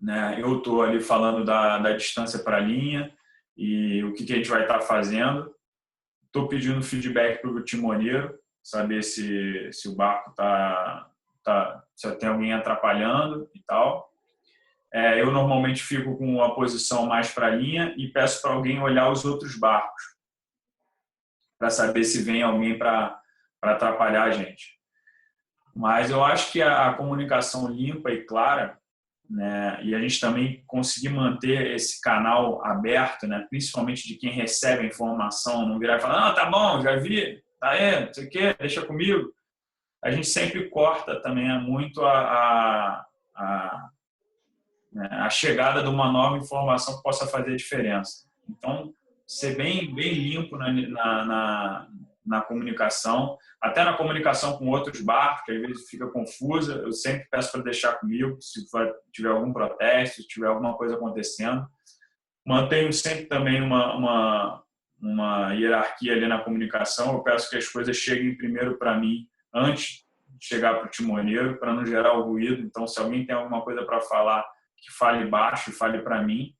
né? Eu estou ali falando da distância para a linha e o que a gente vai estar fazendo. Estou pedindo feedback para o timoneiro, saber se o barco se tem alguém atrapalhando e tal. Eu normalmente fico com a posição mais para a linha e peço para alguém olhar os outros barcos para saber se vem alguém para atrapalhar a gente. Mas eu acho que a comunicação limpa e clara, né, e a gente também conseguir manter esse canal aberto, né, principalmente de quem recebe a informação, não virar e falar, tá bom, já vi, tá aí, não sei o quê, deixa comigo. A gente sempre corta também muito a chegada de uma nova informação que possa fazer a diferença. Então, ser bem limpo na comunicação, até na comunicação com outros barcos, que às vezes fica confusa, eu sempre peço para deixar comigo, se tiver algum protesto, se tiver alguma coisa acontecendo. Mantenho sempre também uma hierarquia ali na comunicação, eu peço que as coisas cheguem primeiro para mim, antes de chegar para o timoneiro, para não gerar o ruído. Então, se alguém tem alguma coisa para falar, que fale baixo, fale para mim,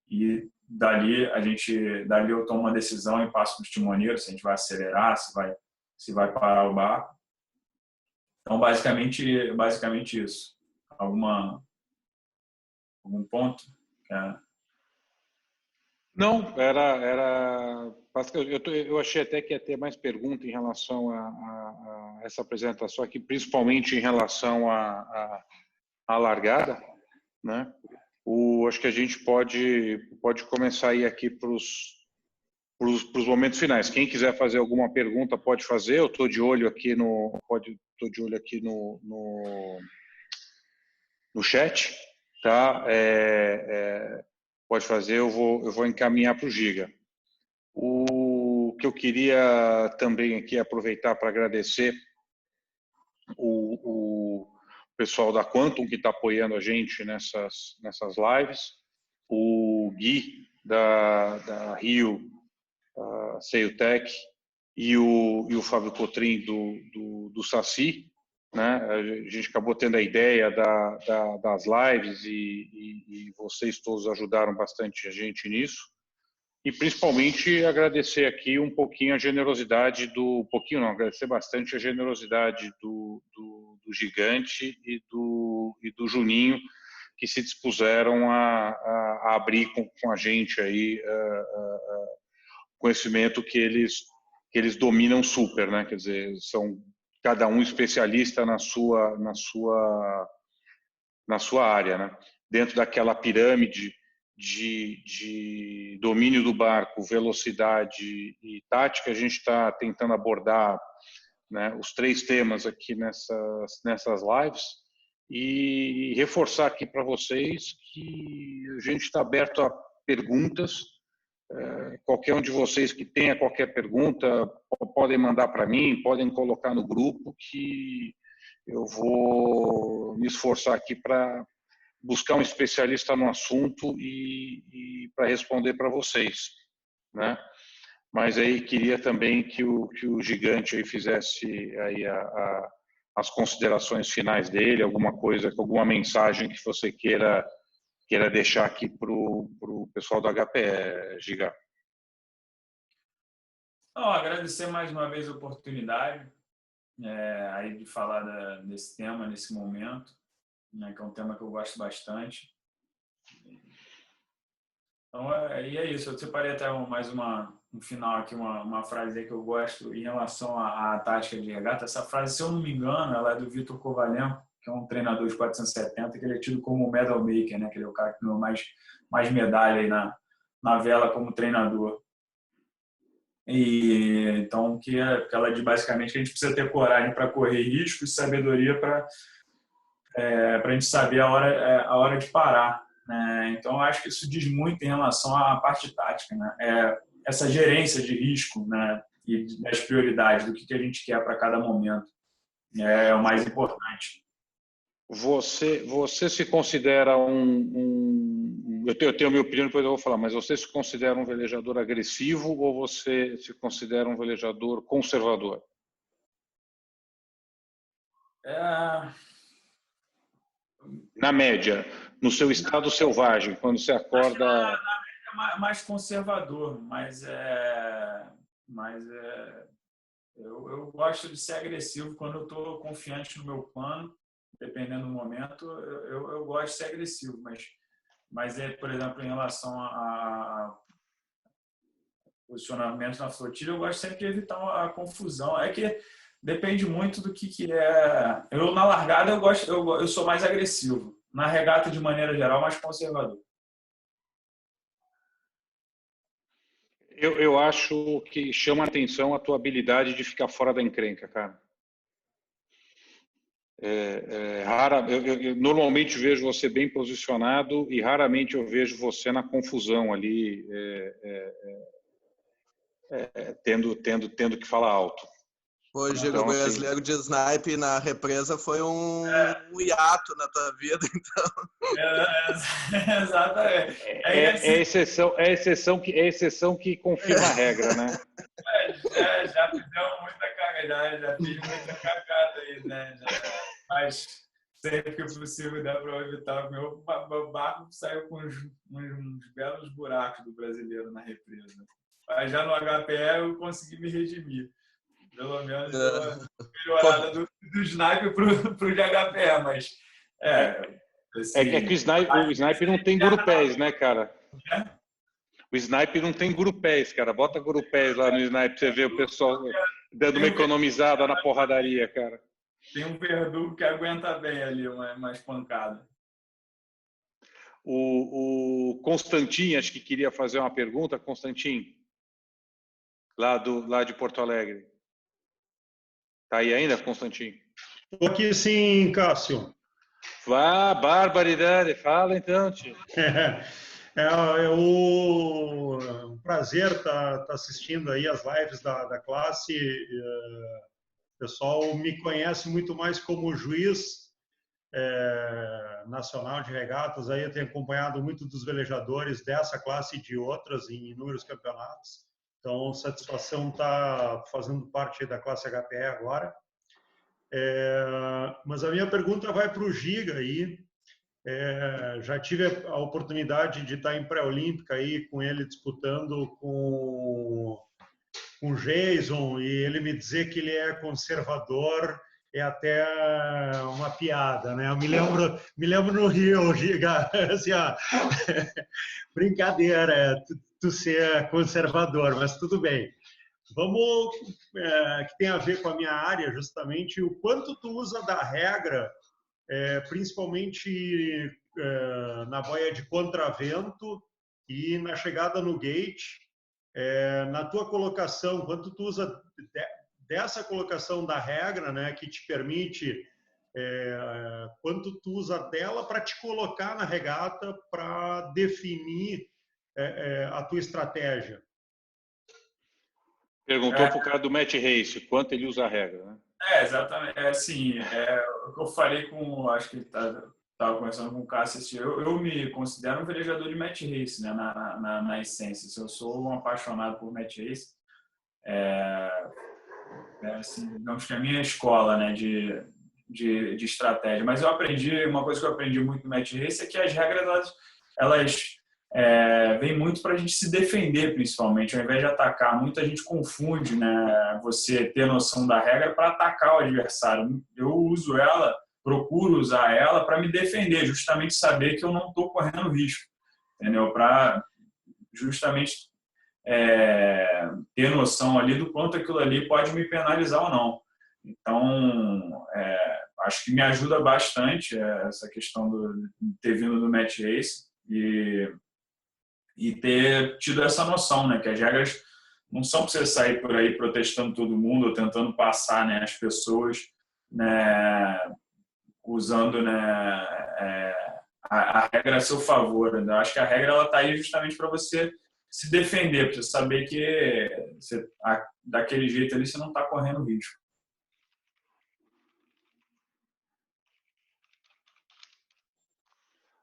e dali eu tomo uma decisão e passo para o timoneiro se a gente vai acelerar, se vai parar o barco. Então, basicamente isso. Algum ponto? Não, eu achei até que ia ter mais pergunta em relação a essa apresentação aqui, principalmente em relação à largada, né? Acho que a gente pode começar a ir aqui para os momentos finais. Quem quiser fazer alguma pergunta pode fazer. Eu estou de olho aqui no chat, tá? Pode fazer. Eu vou encaminhar para o Giga. O que eu queria também aqui aproveitar para agradecer o pessoal da Quantum que está apoiando a gente nessas lives, o Gui da Rio Seutech e o Fábio Cotrim do Saci, né? A gente acabou tendo a ideia das lives e vocês todos ajudaram bastante a gente nisso. E principalmente agradecer aqui um pouquinho a generosidade agradecer bastante a generosidade do Gigante e do Juninho, que se dispuseram a abrir com a gente aí conhecimento que eles dominam super, né? Quer dizer, são cada um especialista na sua área, né? Dentro daquela pirâmide de domínio do barco, velocidade e tática, a gente está tentando abordar, né, os 3 temas aqui nessas lives e reforçar aqui para vocês que a gente está aberto a perguntas. Qualquer um de vocês que tenha qualquer pergunta, podem mandar para mim, podem colocar no grupo, que eu vou me esforçar aqui para buscar um especialista no assunto e para responder para vocês, né? Mas aí queria também que o Gigante aí fizesse aí as considerações finais dele, alguma coisa, alguma mensagem que você queira deixar aqui para o pessoal do HPE, Giga. Agradecer mais uma vez a oportunidade aí de falar desse tema nesse momento, né, que é um tema que eu gosto bastante. Então, e é isso. Eu separei até mais um final aqui, uma frase aí que eu gosto em relação à tática de regata. Essa frase, se eu não me engano, ela é do Vitor Kovalenko, que é um treinador de 470, que ele é tido como medal maker, né? Que ele é o cara que ganhou mais medalha aí na vela como treinador. E então, que ela diz basicamente que a gente precisa ter coragem para correr riscos e sabedoria para a gente saber a hora de parar, né? Então, eu acho que isso diz muito em relação à parte tática, né? Essa gerência de risco, né? E das prioridades, do que a gente quer para cada momento, é o mais importante. Você se considera eu tenho a minha opinião, depois eu vou falar, mas você se considera um velejador agressivo ou você se considera um velejador conservador? Na média, no seu estado selvagem, quando você acorda... Na média é mais conservador, mas eu gosto de ser agressivo quando eu estou confiante no meu plano, dependendo do momento, eu gosto de ser agressivo, mas por exemplo, em relação a posicionamento na flotilha, eu gosto sempre de evitar a confusão. É que depende muito do que é. Eu, na largada, eu sou mais agressivo. Na regata, de maneira geral, mais conservador. Eu acho que chama a atenção a tua habilidade de ficar fora da encrenca, cara. Eu normalmente vejo você bem posicionado e raramente eu vejo você na confusão ali, tendo que falar alto. Hoje o brasileiro de snipe na represa foi um hiato na tua vida, então. Exatamente. É a exceção que confirma a regra, né? Já fizemos muita cagada, já fiz muita cagada aí, né? Mas sempre que possível dá para evitar. Meu barco saiu com uns belos buracos do brasileiro na represa. Mas já no HPE eu consegui me redimir. Pelo menos a melhorada do sniper pro de HPE, mas que o sniper não tem gurupés, né, cara? O sniper não tem gurupés, cara. Bota gurupés lá no sniper, você vê o pessoal dando uma economizada na porradaria, cara. Tem um verdugo que aguenta bem ali, mais pancada. O Constantin, acho que queria fazer uma pergunta. Constantin, lá de Porto Alegre. Tá aí ainda, Constantin? Estou aqui sim, Cássio. Barbaridade. Fala então, tio. É um prazer estar assistindo aí as lives da classe. O pessoal me conhece muito mais como juiz nacional de regatas. Aí eu tenho acompanhado muito dos velejadores dessa classe e de outras em inúmeros campeonatos. Então, satisfação estar fazendo parte da classe HPE agora. Mas a minha pergunta vai para o Giga aí. Já tive a oportunidade de estar em pré-olímpica aí com ele disputando com o Jason, e ele me dizer que ele é conservador é até uma piada, né? Eu me lembro no Rio, Giga, assim, ó, brincadeira, tu ser conservador, mas tudo bem. Vamos, que tem a ver com a minha área, justamente, o quanto tu usa da regra, principalmente na boia de contravento e na chegada no gate, na tua colocação, quanto tu usa dessa colocação da regra, né, que te permite, quanto tu usa dela para te colocar na regata, para definir a tua estratégia. Perguntou para o cara do Match Race quanto ele usa a regra, né? Exatamente. Assim, o que eu falei com, acho que ele estava conversando com o Cássio, eu me considero um velejador de match race, né, na essência. Eu sou um apaixonado por match race. Assim, digamos que a minha escola, né, de estratégia. Mas eu aprendi, uma coisa que eu aprendi muito no match race é que as regras, elas vem muito para a gente se defender, principalmente, ao invés de atacar. Muita gente confunde, né, você ter noção da regra para atacar o adversário. Eu uso ela, procuro usar ela para me defender, justamente saber que eu não estou correndo risco, entendeu? Para justamente ter noção ali do quanto aquilo ali pode me penalizar ou não. Então, acho que me ajuda bastante essa questão de ter vindo do match race e ter tido essa noção, né, que as regras não são para você sair por aí protestando todo mundo ou tentando passar, né, as pessoas, né, usando, né, a regra a seu favor. Né? Eu acho que a regra ela está aí justamente para você se defender, para você saber que daquele jeito ali você não está correndo risco.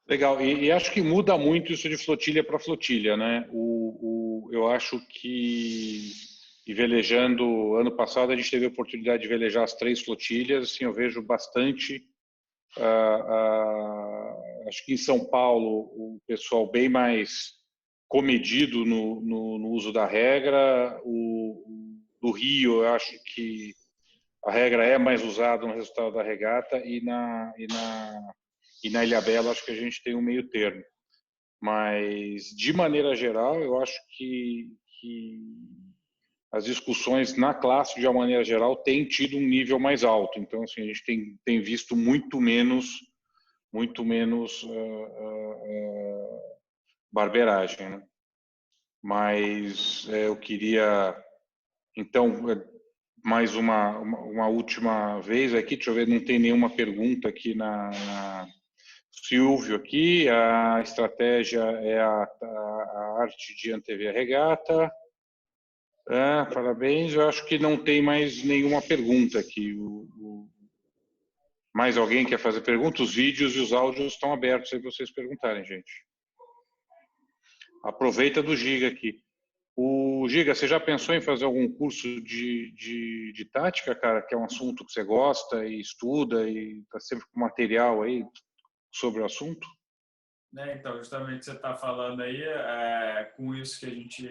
Legal, e acho que muda muito isso de flotilha para flotilha, né? Eu acho que, e velejando, ano passado a gente teve a oportunidade de velejar as 3 flotilhas, assim, eu vejo bastante, acho que em São Paulo o pessoal bem mais comedido no uso da regra, do Rio eu acho que a regra é mais usada no resultado da regata e na Ilhabela acho que a gente tem um meio termo. Mas, de maneira geral, eu acho que as discussões na classe, de uma maneira geral, têm tido um nível mais alto. Então, assim, a gente tem visto muito menos barbeiragem, né? Mas eu queria, então, mais uma última vez aqui, deixa eu ver, não tem nenhuma pergunta aqui Silvio aqui, a estratégia é a arte de antever a regata. Parabéns, eu acho que não tem mais nenhuma pergunta aqui. Mais alguém quer fazer pergunta? Os vídeos e os áudios estão abertos aí para vocês perguntarem, gente. Aproveita do Giga aqui. Giga, você já pensou em fazer algum curso de tática, cara, que é um assunto que você gosta e estuda e está sempre com material aí sobre o assunto? Então, justamente você está falando aí, com isso que a gente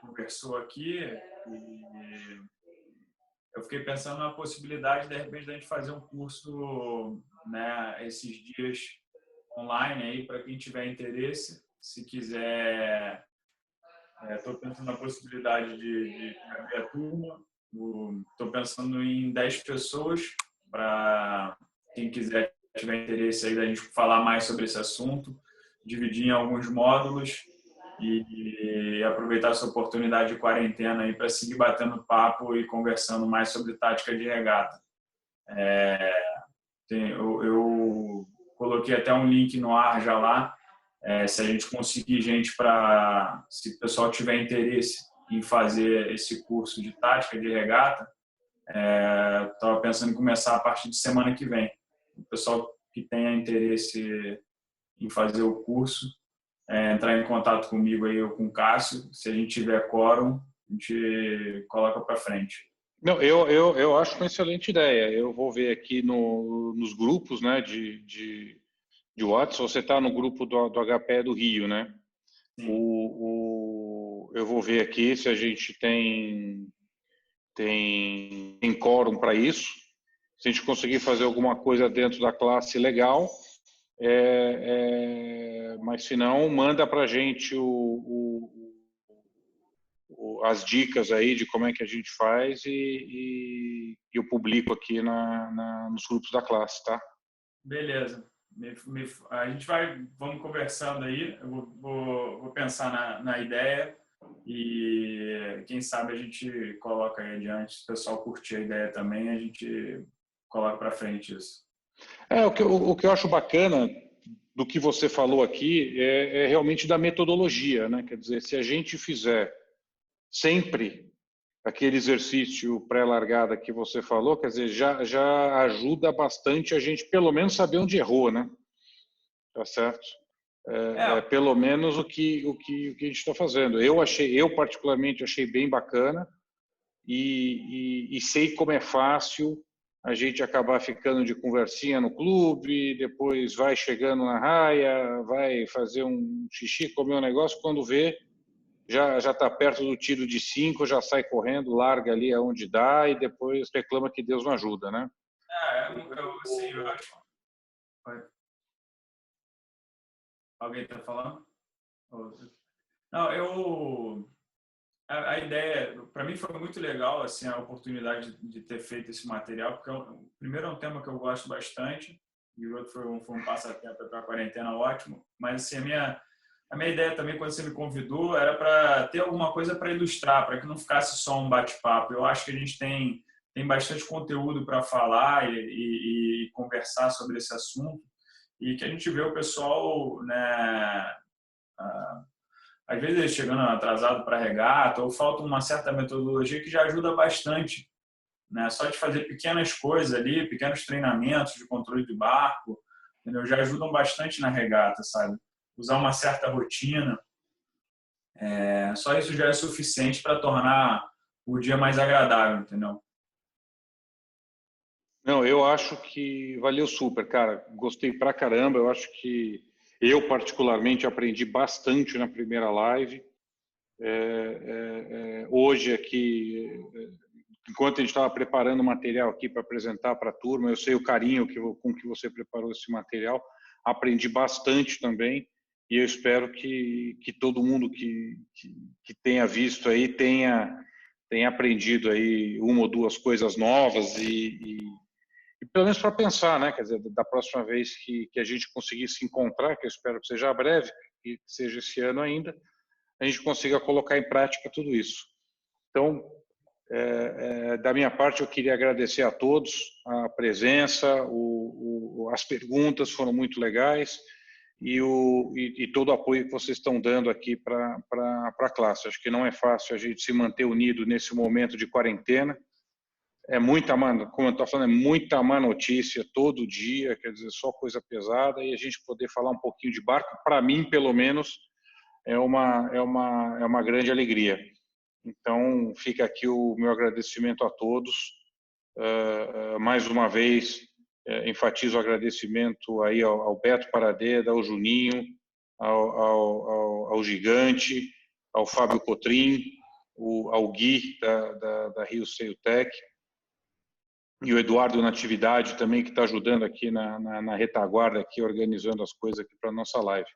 conversou aqui, e eu fiquei pensando na possibilidade, de repente, de a gente fazer um curso, né, esses dias online aí, para quem tiver interesse, se quiser. Estou pensando na possibilidade de abrir a turma. Estou pensando em 10 pessoas, para quem quiser, tiver interesse aí da gente falar mais sobre esse assunto, dividir em alguns módulos e aproveitar essa oportunidade de quarentena aí para seguir batendo papo e conversando mais sobre tática de regata. Eu coloquei até um link no ar já lá, Se a gente conseguir gente para... Se o pessoal tiver interesse em fazer esse curso de tática de regata, estava pensando em começar a partir de semana que vem. O pessoal que tenha interesse em fazer o curso, entrar em contato comigo aí ou com o Cássio. Se a gente tiver quórum, a gente coloca para frente. Não, eu acho uma excelente ideia. Eu vou ver aqui nos grupos, né, de WhatsApp. Você está no grupo do HPE do Rio, né? Eu vou ver aqui se a gente tem quórum para isso. Se a gente conseguir fazer alguma coisa dentro da classe, legal. Mas se não, manda para a gente as dicas aí de como é que a gente faz e eu publico aqui nos grupos da classe, tá? Beleza. A gente vamos conversando aí. Eu vou pensar na ideia e quem sabe a gente coloca aí adiante. Se o pessoal curtir a ideia também, a gente coloca para frente isso. O que eu acho bacana do que você falou aqui é realmente da metodologia, né? Quer dizer, se a gente fizer sempre aquele exercício pré-largada que você falou, quer dizer, já ajuda bastante a gente pelo menos saber onde errou, né? Tá certo? Pelo menos o que a gente está fazendo. Eu particularmente achei bem bacana e sei como é fácil a gente acabar ficando de conversinha no clube, depois vai chegando na raia, vai fazer um xixi, comer um negócio, quando vê, já está perto do tiro de 5, já sai correndo, larga ali aonde dá e depois reclama que Deus não ajuda, né? Eu acho. Alguém está falando? Não, a ideia, para mim foi muito legal assim, a oportunidade de ter feito esse material, porque primeiro é um tema que eu gosto bastante, e o outro foi um passatempo para a quarentena ótimo, mas assim, a minha ideia também, quando você me convidou, era para ter alguma coisa para ilustrar, para que não ficasse só um bate-papo. Eu acho que a gente tem bastante conteúdo para falar e conversar sobre esse assunto, e que a gente vê o pessoal, né, às vezes chegando atrasado para a regata, ou falta uma certa metodologia que já ajuda bastante, né? Só de fazer pequenas coisas ali, pequenos treinamentos de controle de barco, entendeu? Já ajudam bastante na regata, sabe? Usar uma certa rotina, só isso já é suficiente para tornar o dia mais agradável, entendeu? Não, eu acho que valeu super, cara. Gostei pra caramba. Eu acho que eu, particularmente, aprendi bastante na primeira live. Hoje aqui, enquanto a gente estava preparando o material aqui para apresentar para a turma, eu sei o carinho com que você preparou esse material. Aprendi bastante também e eu espero que todo mundo que tenha visto aí tenha aprendido aí uma ou duas coisas novas e pelo menos para pensar, né? Quer dizer, da próxima vez que a gente conseguir se encontrar, que eu espero que seja breve, que seja esse ano ainda, a gente consiga colocar em prática tudo isso. Então, da minha parte, eu queria agradecer a todos a presença, as perguntas foram muito legais e todo o apoio que vocês estão dando aqui para a classe. Acho que não é fácil a gente se manter unido nesse momento de quarentena. É muita, como eu estou falando, é muita má notícia todo dia, quer dizer, só coisa pesada, e a gente poder falar um pouquinho de barco, para mim, pelo menos, é uma grande alegria. Então, fica aqui o meu agradecimento a todos. Mais uma vez, enfatizo o agradecimento aí ao Beto Paradeda, ao Juninho, ao Gigante, ao Fábio Cotrim, ao Gui, da Rio Seutec, e o Eduardo Natividade também, que está ajudando aqui na retaguarda, aqui, organizando as coisas aqui para a nossa live.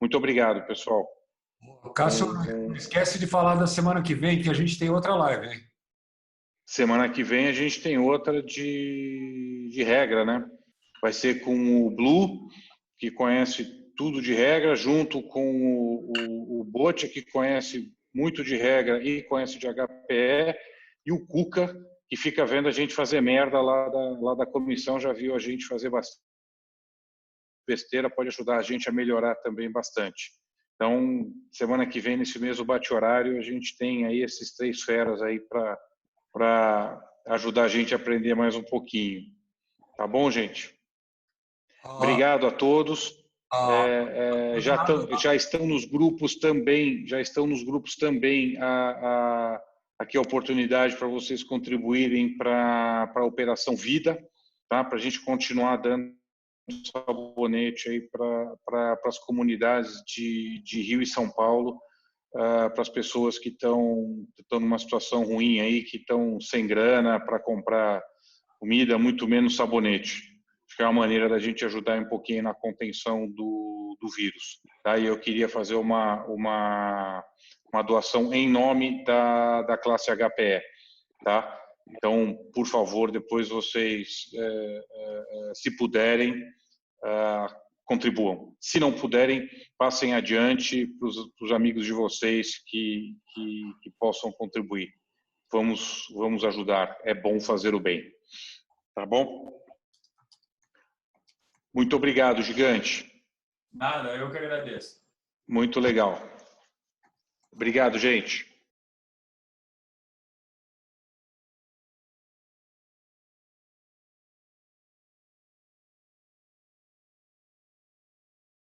Muito obrigado, pessoal. Cássio, não esquece de falar da semana que vem, que a gente tem outra live, hein? Semana que vem a gente tem outra de regra, né? Vai ser com o Blue, que conhece tudo de regra, junto com o Botia, que conhece muito de regra e conhece de HPE, e o Cuca, que fica vendo a gente fazer merda lá da comissão, já viu a gente fazer bastante. besteira, pode ajudar a gente a melhorar também bastante. Então, semana que vem, nesse mesmo bate-horário, a gente tem aí esses 3 feras aí para ajudar a gente a aprender mais um pouquinho. Tá bom, gente? Obrigado a todos. Já estão nos grupos também, aqui a oportunidade para vocês contribuírem para a Operação Vida, tá? Para a gente continuar dando sabonete aí para as comunidades de Rio e São Paulo, para as pessoas que estão numa situação ruim aí, que estão sem grana para comprar comida, muito menos sabonete. Acho que é uma maneira da gente ajudar um pouquinho na contenção do vírus. Tá? E eu queria fazer uma doação em nome da classe HPE. Tá? Então, por favor, depois vocês, se puderem, contribuam. Se não puderem, passem adiante para os amigos de vocês que possam contribuir. Vamos ajudar. É bom fazer o bem. Tá bom? Muito obrigado, Gigante. Nada, eu que agradeço. Muito legal. Obrigado, gente.